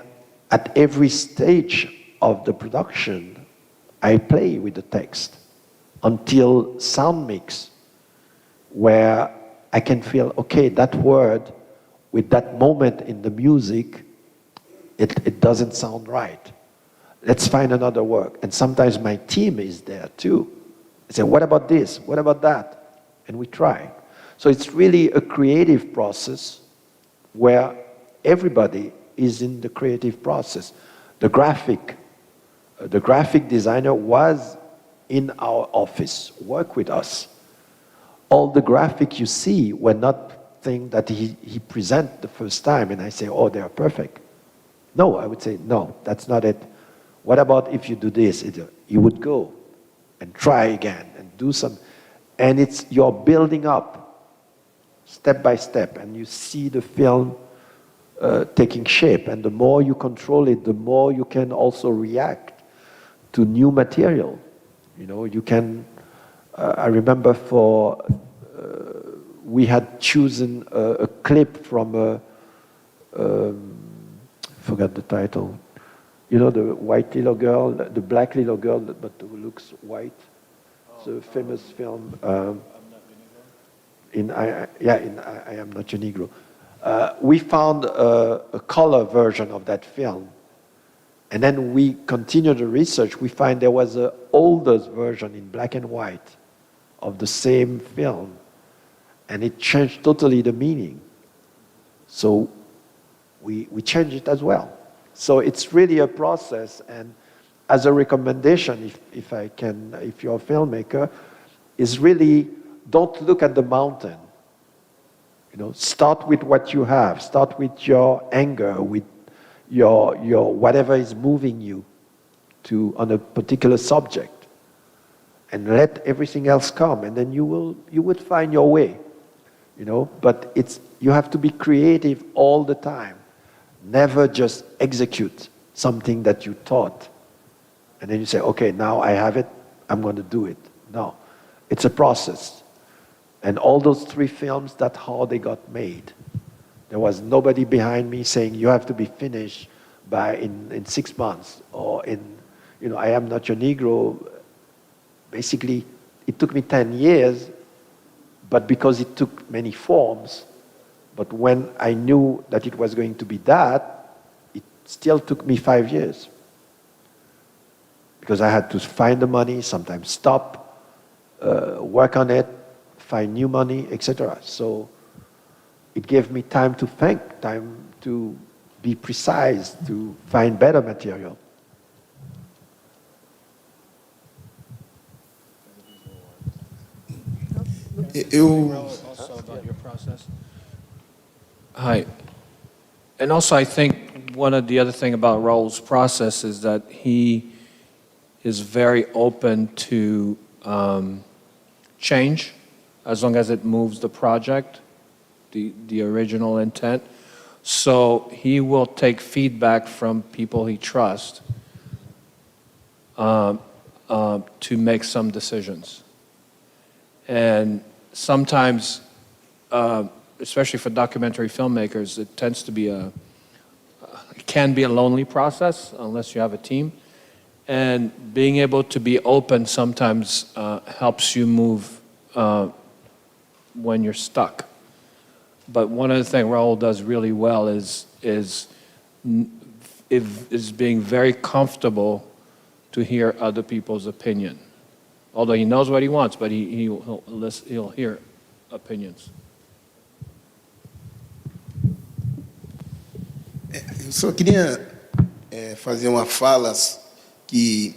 at every stage of the production, I play with the text until sound mix, where I can feel, okay, that word with that moment in the music, it doesn't sound right. Let's find another word. And sometimes my team is there too. They say, what about this? What about that? And we try. So it's really a creative process where everybody is in the creative process. The graphic designer was in our office, work with us. All the graphic you see were not things that he present the first time and I say, oh, they are perfect. No, I would say, no, that's not it. What about if you do this? You would go and try again and do some, and you're building up step by step, and you see the film taking shape, and the more you control it, the more you can also react to new material. You can, I remember we had chosen a clip from forgot the title. The white little girl, the black little girl, but who looks white. It's a famous film. I Am Not Your Negro. We found a color version of that film. And then we continued the research. We find there was an older version in black and white of the same film. And it changed totally the meaning. So we changed it as well. So it's really a process, and as a recommendation, if you're a filmmaker, is really don't look at the mountain. Start with what you have. Start with your anger, with your whatever is moving you on a particular subject, and let everything else come, and then you would find your way. But you have to be creative all the time. Never just execute something that you thought. And then you say, okay, now I have it, I'm going to do it. No, it's a process. And all those 3 films, that's how they got made. There was nobody behind me saying, you have to be finished in 6 months. Or I Am Not Your Negro. Basically, it took me 10 years, but because it took many forms. But when I knew that it was going to be that, it still took me 5 years. Because I had to find the money, sometimes stop, work on it, find new money, etc. So it gave me time to think, time to be precise, to find better material. Also about your process. Hi. And also I think one of the other thing about Raoul's process is that he is very open to change as long as it moves the project. the original intent. So he will take feedback from people he trusts to make some decisions. And sometimes, especially for documentary filmmakers, it tends to be it can be a lonely process unless you have a team. And being able to be open sometimes helps you move when you're stuck. But one of the things Raoul does really well is being very comfortable to hear other people's opinion. Although he knows what he wants, but he'll hear opinions. Eu só queria fazer uma fala que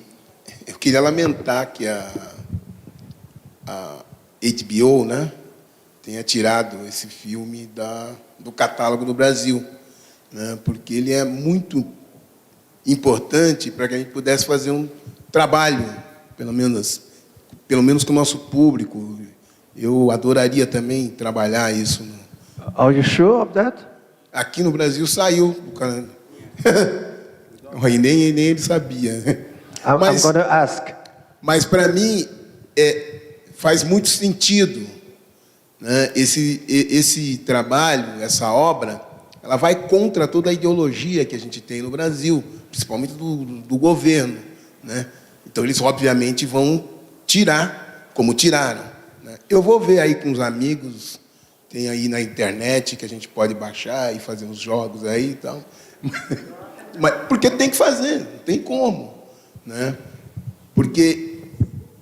eu queria lamentar que a HBO, né, tenha tirado esse filme do catálogo do Brasil, né, porque ele é muito importante para que a gente pudesse fazer um trabalho, pelo menos com o nosso público. Eu adoraria também trabalhar isso. Are you sure of that? Aqui no Brasil saiu. nem ele sabia. I'm going to ask. Mas para mim faz muito sentido, né? Esse trabalho, essa obra, ela vai contra toda a ideologia que a gente tem no Brasil, principalmente do governo, né? Então eles obviamente vão tirar, como tiraram, né? Eu vou ver aí com os amigos, tem aí na internet que a gente pode baixar e fazer uns jogos aí e tal. Mas porque tem que fazer, não tem como, né? Porque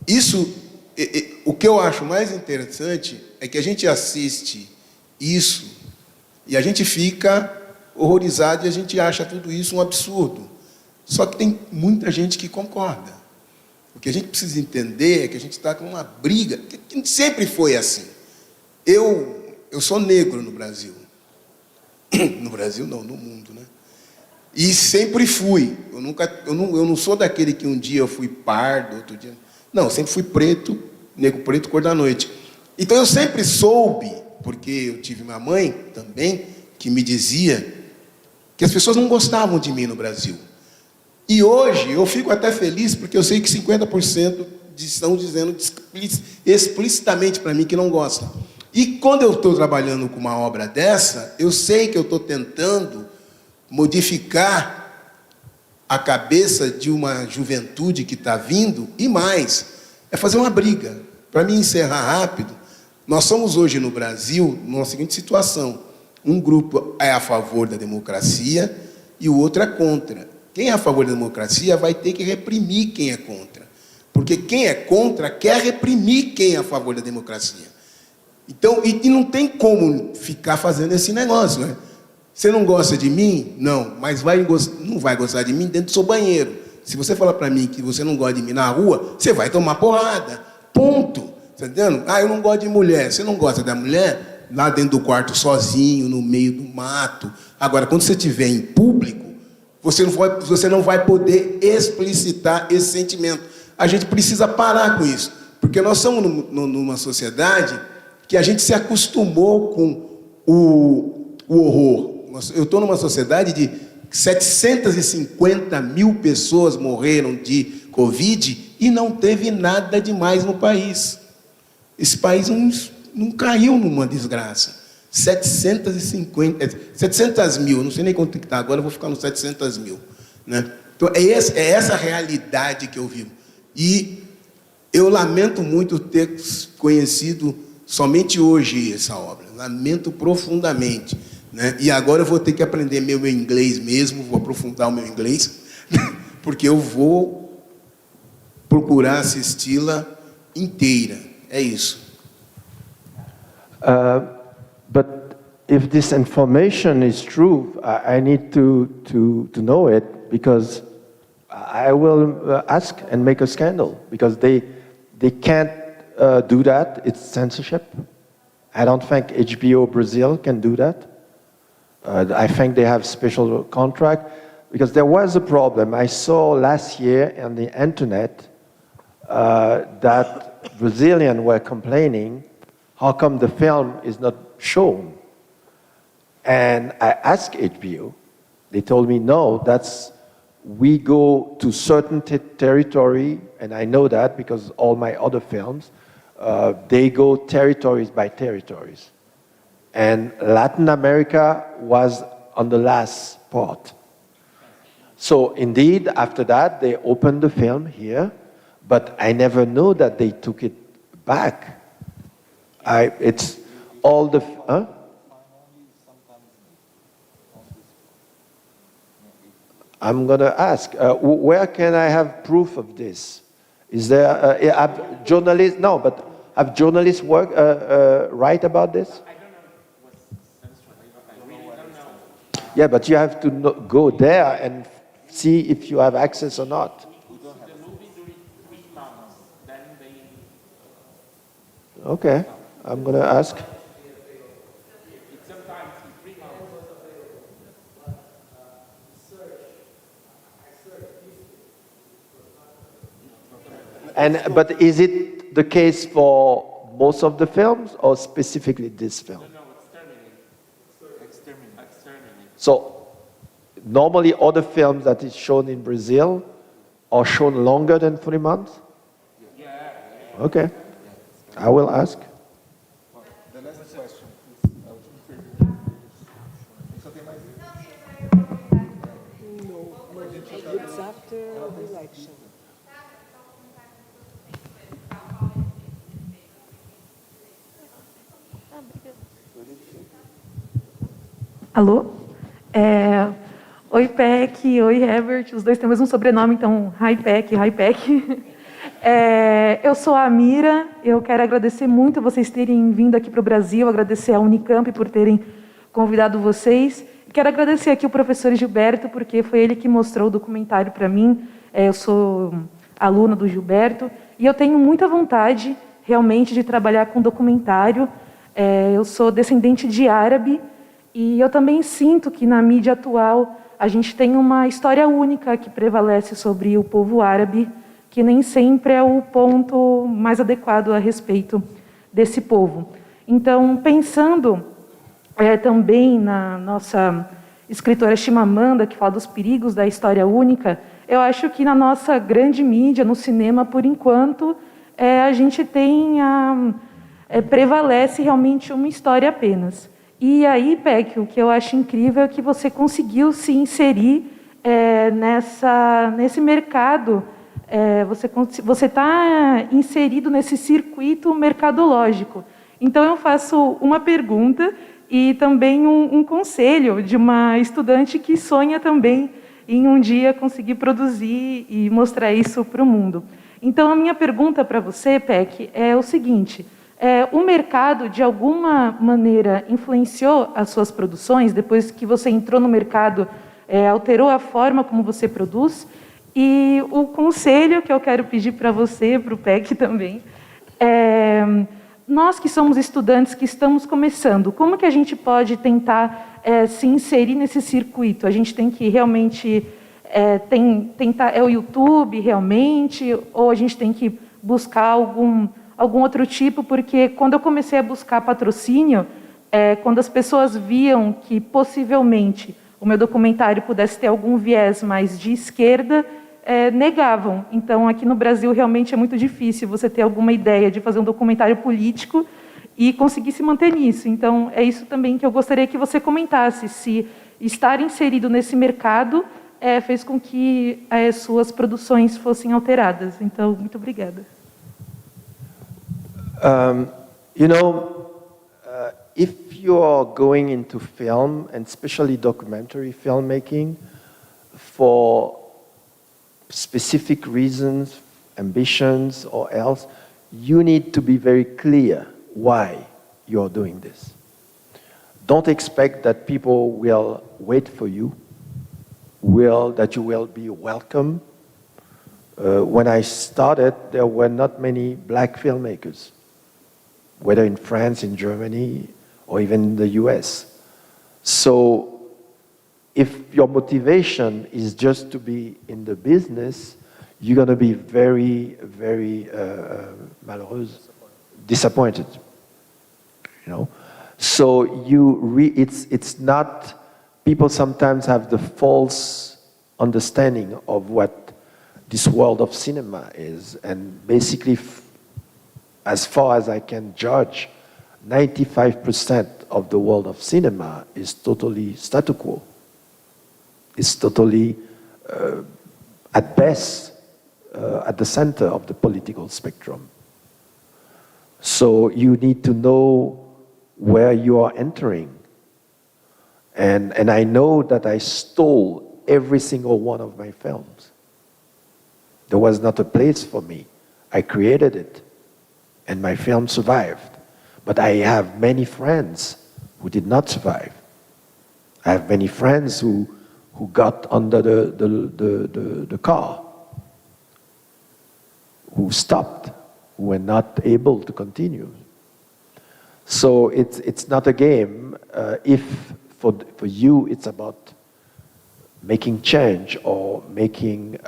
isso, o que eu acho mais interessante é que a gente assiste isso e a gente fica horrorizado e a gente acha tudo isso um absurdo. Só que tem muita gente que concorda. O que a gente precisa entender é que a gente está com uma briga, que sempre foi assim. Eu sou negro no Brasil. No Brasil não, no mundo, né? E sempre fui. Eu não sou daquele que um dia eu fui pardo, outro dia... Não, eu sempre fui preto, negro preto, cor da noite. Então eu sempre soube, porque eu tive uma mãe também, que me dizia que as pessoas não gostavam de mim no Brasil. E hoje eu fico até feliz, porque eu sei que 50% estão dizendo explicitamente para mim que não gostam. E quando eu estou trabalhando com uma obra dessa, eu sei que eu estou tentando modificar a cabeça de uma juventude que está vindo, e mais, é fazer uma briga. Para mim encerrar rápido, nós somos hoje no Brasil numa seguinte situação: um grupo é a favor da democracia e o outro é contra. Quem é a favor da democracia vai ter que reprimir quem é contra, porque quem é contra quer reprimir quem é a favor da democracia. Então, e não tem como ficar fazendo esse negócio, né? Você não gosta de mim? Não, mas não vai gostar de mim dentro do seu banheiro. Se você falar para mim que você não gosta de mim na rua, você vai tomar porrada. Ponto. Está entendendo? Ah, eu não gosto de mulher. Você não gosta da mulher? Lá dentro do quarto, sozinho, no meio do mato. Agora, quando você estiver em público, você não vai poder explicitar esse sentimento. A gente precisa parar com isso. Porque nós somos numa sociedade que a gente se acostumou com o horror. Eu estou numa sociedade de 750 mil pessoas morreram de Covid e não teve nada demais no país. Esse país não caiu numa desgraça. 700 mil, não sei nem quanto está agora, eu vou ficar nos 700 mil. Né? Então, é essa realidade que eu vivo. E eu lamento muito ter conhecido somente hoje essa obra. Lamento profundamente. Né? E agora eu vou ter que aprender meu inglês mesmo, vou aprofundar o meu inglês, porque eu vou procurar assisti-la inteira. É isso. But if this information is true, I need to know it, because I will ask and make a scandal, because they can't do that. It's censorship. I don't think HBO Brazil can do that. I think they have special contract, because there was a problem. I saw last year on the internet that Brazilians were complaining, how come the film is not shown And I asked HBO, they told me, no, we go to certain territory, and I know that because all my other films, they go territories by territories. And Latin America was on the last part. So indeed, after that, they opened the film here, but I never know that they took it back. It's all the... Huh? I'm going to ask, where can I have proof of this? Is there, have journalists, no, but have journalists write about this? I don't know. Yeah, but you have to go there and see if you have access or not. Okay, I'm going to ask. But is it the case for most of the films or specifically this film? No, Exterminate. So normally other films that is shown in Brazil are shown longer than 3 months? Yeah. Okay, I will ask. The next question. It's after the election. Alô? Oi, Peck. Oi, Herbert. Os dois têm o mesmo sobrenome, então, Raou Peck, Raou Peck. Eu sou a Mira. Eu quero agradecer muito vocês terem vindo aqui para o Brasil, agradecer à Unicamp por terem convidado vocês. Quero agradecer aqui o professor Gilberto, porque foi ele que mostrou o documentário para mim. Eu sou aluna do Gilberto e eu tenho muita vontade, realmente, de trabalhar com documentário. Eu sou descendente de árabe e eu também sinto que, na mídia atual, a gente tem uma história única que prevalece sobre o povo árabe, que nem sempre é o ponto mais adequado a respeito desse povo. Então, pensando também na nossa escritora Chimamanda, que fala dos perigos da história única, eu acho que na nossa grande mídia, no cinema, por enquanto, a gente tem prevalece realmente uma história apenas. E aí, Peck, o que eu acho incrível é que você conseguiu se inserir nesse mercado, você está inserido nesse circuito mercadológico. Então, eu faço uma pergunta e também um conselho de uma estudante que sonha também em um dia conseguir produzir e mostrar isso para o mundo. Então, a minha pergunta para você, Peck, é o seguinte: o mercado, de alguma maneira, influenciou as suas produções? Depois que você entrou no mercado, alterou a forma como você produz? E o conselho que eu quero pedir para você, para o Peck também, nós que somos estudantes, que estamos começando, como que a gente pode tentar se inserir nesse circuito? A gente tem que realmente tentar... É o YouTube, realmente? Ou a gente tem que buscar algum outro tipo? Porque quando eu comecei a buscar patrocínio, quando as pessoas viam que possivelmente o meu documentário pudesse ter algum viés mais de esquerda, negavam. Então, aqui no Brasil, realmente é muito difícil você ter alguma ideia de fazer um documentário político e conseguir se manter nisso. Então, é isso também que eu gostaria que você comentasse, se estar inserido nesse mercado fez com que suas produções fossem alteradas. Então, muito obrigada. If you are going into film, and especially documentary filmmaking, for specific reasons, ambitions, or else, you need to be very clear why you're doing this. Don't expect that people will wait for you, that you will be welcome. When I started, there were not many black filmmakers, whether in France, in Germany, or even in the US. So if your motivation is just to be in the business, you're going to be very, very disappointed. So it's not, people sometimes have the false understanding of what this world of cinema is. And basically, as far as I can judge, 95% of the world of cinema is totally statu quo. It's totally, at best, at the center of the political spectrum. So you need to know where you are entering. And I know that I stole every single one of my films. There was not a place for me. I created it, and my film survived. But I have many friends who did not survive. I have many friends who got under the car, who stopped, who were not able to continue. So it's not a game. If for you it's about making change or making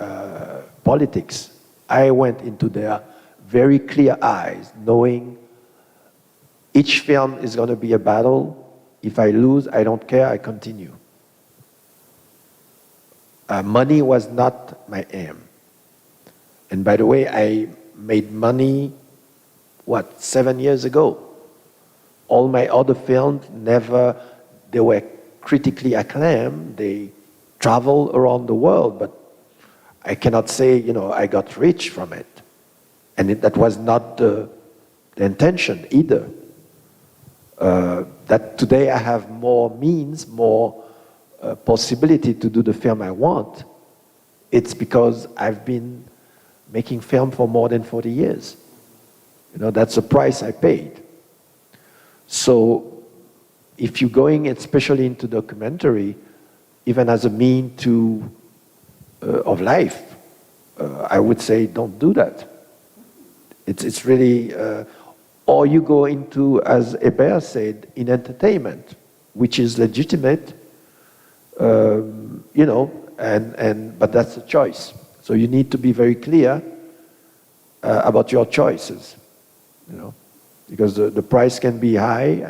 politics, I went into there very clear eyes, knowing each film is going to be a battle. If I lose, I don't care, I continue. Money was not my aim. And by the way, I made money, 7 years ago? All my other films they were critically acclaimed, they travel around the world, but I cannot say, I got rich from it. And that was not the intention either. That today I have more means, more possibility to do the film I want. It's because I've been making film for more than 40 years. That's the price I paid. So if you're going especially into documentary, even as a mean of life, I would say don't do that. It's really, or you go into, as Hébert said, in entertainment, which is legitimate, but that's a choice. So you need to be very clear about your choices, because the price can be high,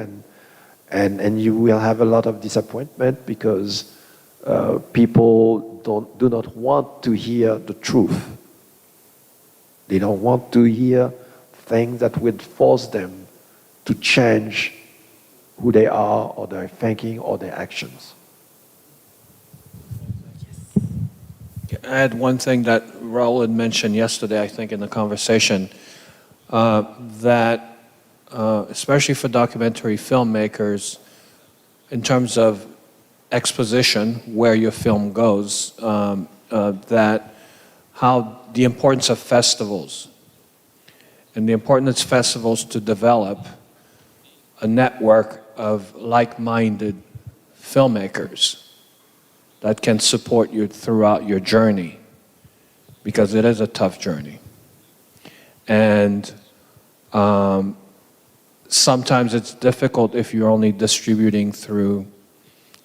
and you will have a lot of disappointment because people do not want to hear the truth. They don't want to hear things that would force them to change who they are, or their thinking, or their actions. Add one thing that Raoul had mentioned yesterday, I think, in the conversation, that especially for documentary filmmakers, in terms of exposition, where your film goes, that how the importance of festivals, and the importance of festivals to develop a network of like-minded filmmakers that can support you throughout your journey, because it is a tough journey. And sometimes it's difficult if you're only distributing through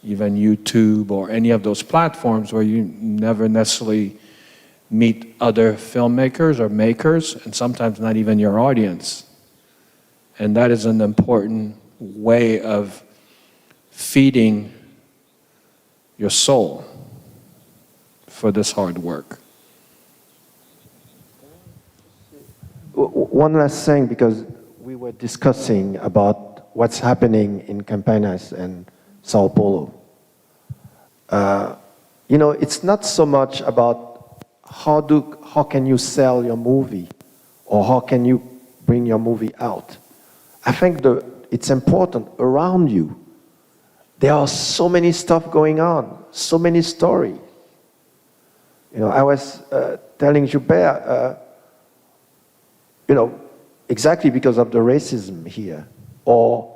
even YouTube or any of those platforms where you never necessarily meet other filmmakers or makers, and sometimes not even your audience. And that is an important way of feeding your soul for this hard work. One last thing, because we were discussing about what's happening in Campinas and Sao Paulo. It's not so much about how can you sell your movie, or how can you bring your movie out. I think it's important around you. There are so many stuff going on, so many stories. I was telling Joubert, exactly because of the racism here, or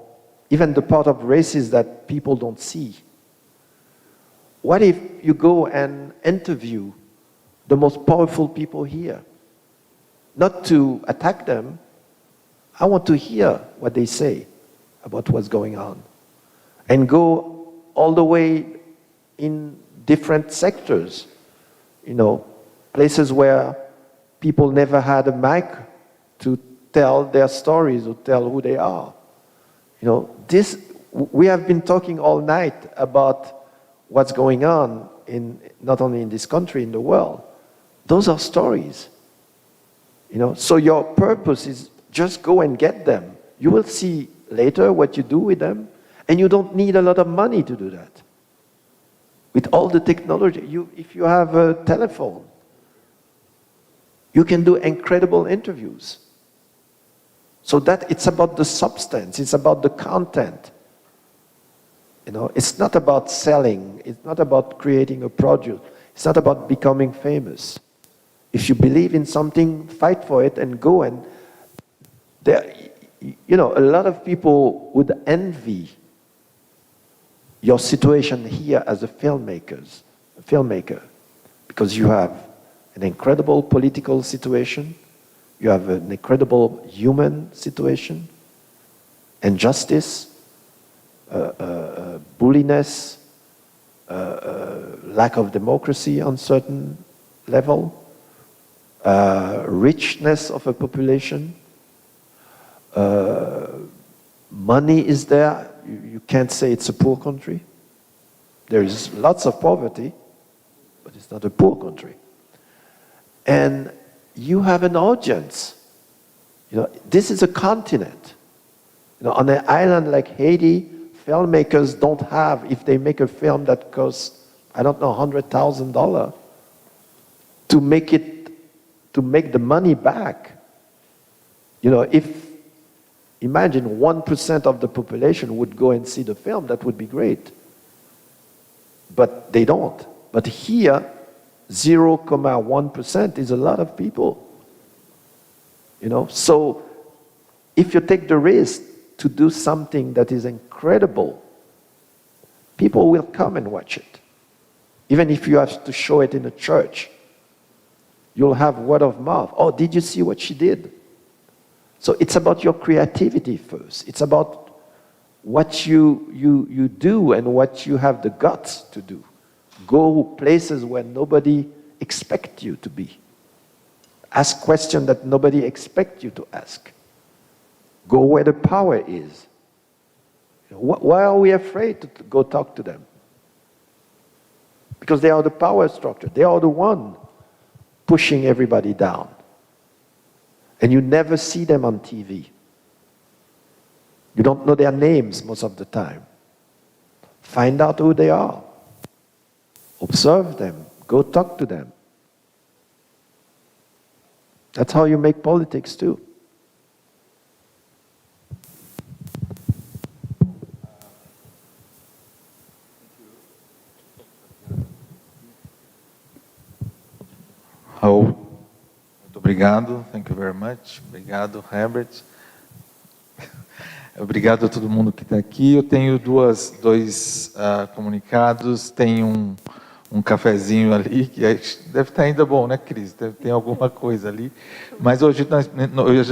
even the part of racism that people don't see. What if you go and interview the most powerful people here? Not to attack them. I want to hear what they say about what's going on. And go all the way in different sectors. Places where people never had a mic to tell their stories or tell who they are. You know, we have been talking all night about what's going on not only in this country, in the world. Those are stories. You know, so your purpose is just go and get them. You will see later what you do with them, and you don't need a lot of money to do that. With all the technology, if you have a telephone, you can do incredible interviews. So that it's about the substance, it's about the content. You know, it's not about selling, it's not about creating a product, it's not about becoming famous. If you believe in something, fight for it and go. And there, you know, a lot of people would envy your situation here as a filmmaker, because you have an incredible political situation, you have an incredible human situation, injustice, bulliness, lack of democracy on certain level, richness of a population, money is there. You can't say it's a poor country. There is lots of poverty, but it's not a poor country. And you have an audience. You know, this is a continent. You know, on an island like Haiti, filmmakers don't have, if they make a film that costs, I don't know, $100,000, to make the money back. You know, imagine 1% of the population would go and see the film, that would be great. But they don't. But here, 0.1% is a lot of people. You know, so if you take the risk to do something that is incredible, people will come and watch it. Even if you have to show it in a church, you'll have word of mouth. Oh, did you see what she did? So it's about your creativity first. It's about what you do and what you have the guts to do. Go places where nobody expects you to be. Ask questions that nobody expects you to ask. Go where the power is. Why are we afraid to go talk to them? Because they are the power structure. They are the one pushing everybody down. And you never see them on TV. You don't know their names most of the time. Find out who they are. Observe them. Go talk to them. That's how you make politics too. Raul, muito obrigado. Thank you very much. Obrigado, Herbert. Obrigado a todo mundo que está aqui. Eu tenho dois comunicados. Tem um cafezinho ali, que deve estar ainda bom, né, Cris? Tem alguma coisa ali. Mas hoje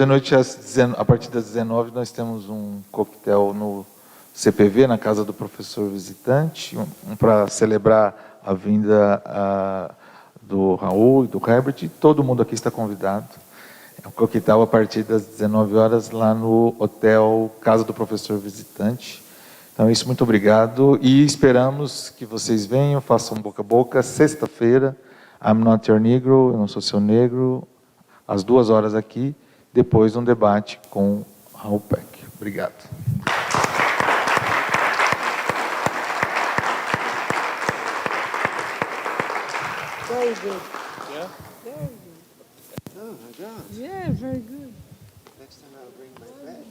à noite, a partir das 19, nós temos um coquetel no CPV, na casa do professor visitante, para celebrar a vinda do Raul e do Herbert, e todo mundo aqui está convidado. É um coquetel a partir das 19 horas lá no hotel Casa do Professor Visitante. Então é isso, muito obrigado. E esperamos que vocês venham, façam boca a boca. Sexta-feira, I'm Not Your Negro, eu não sou seu negro, às 2 horas aqui, depois um debate com Raoul Peck. Obrigado. Very good. Yeah? Very good. Oh my God. Yeah, very good. Next time I'll bring my bag.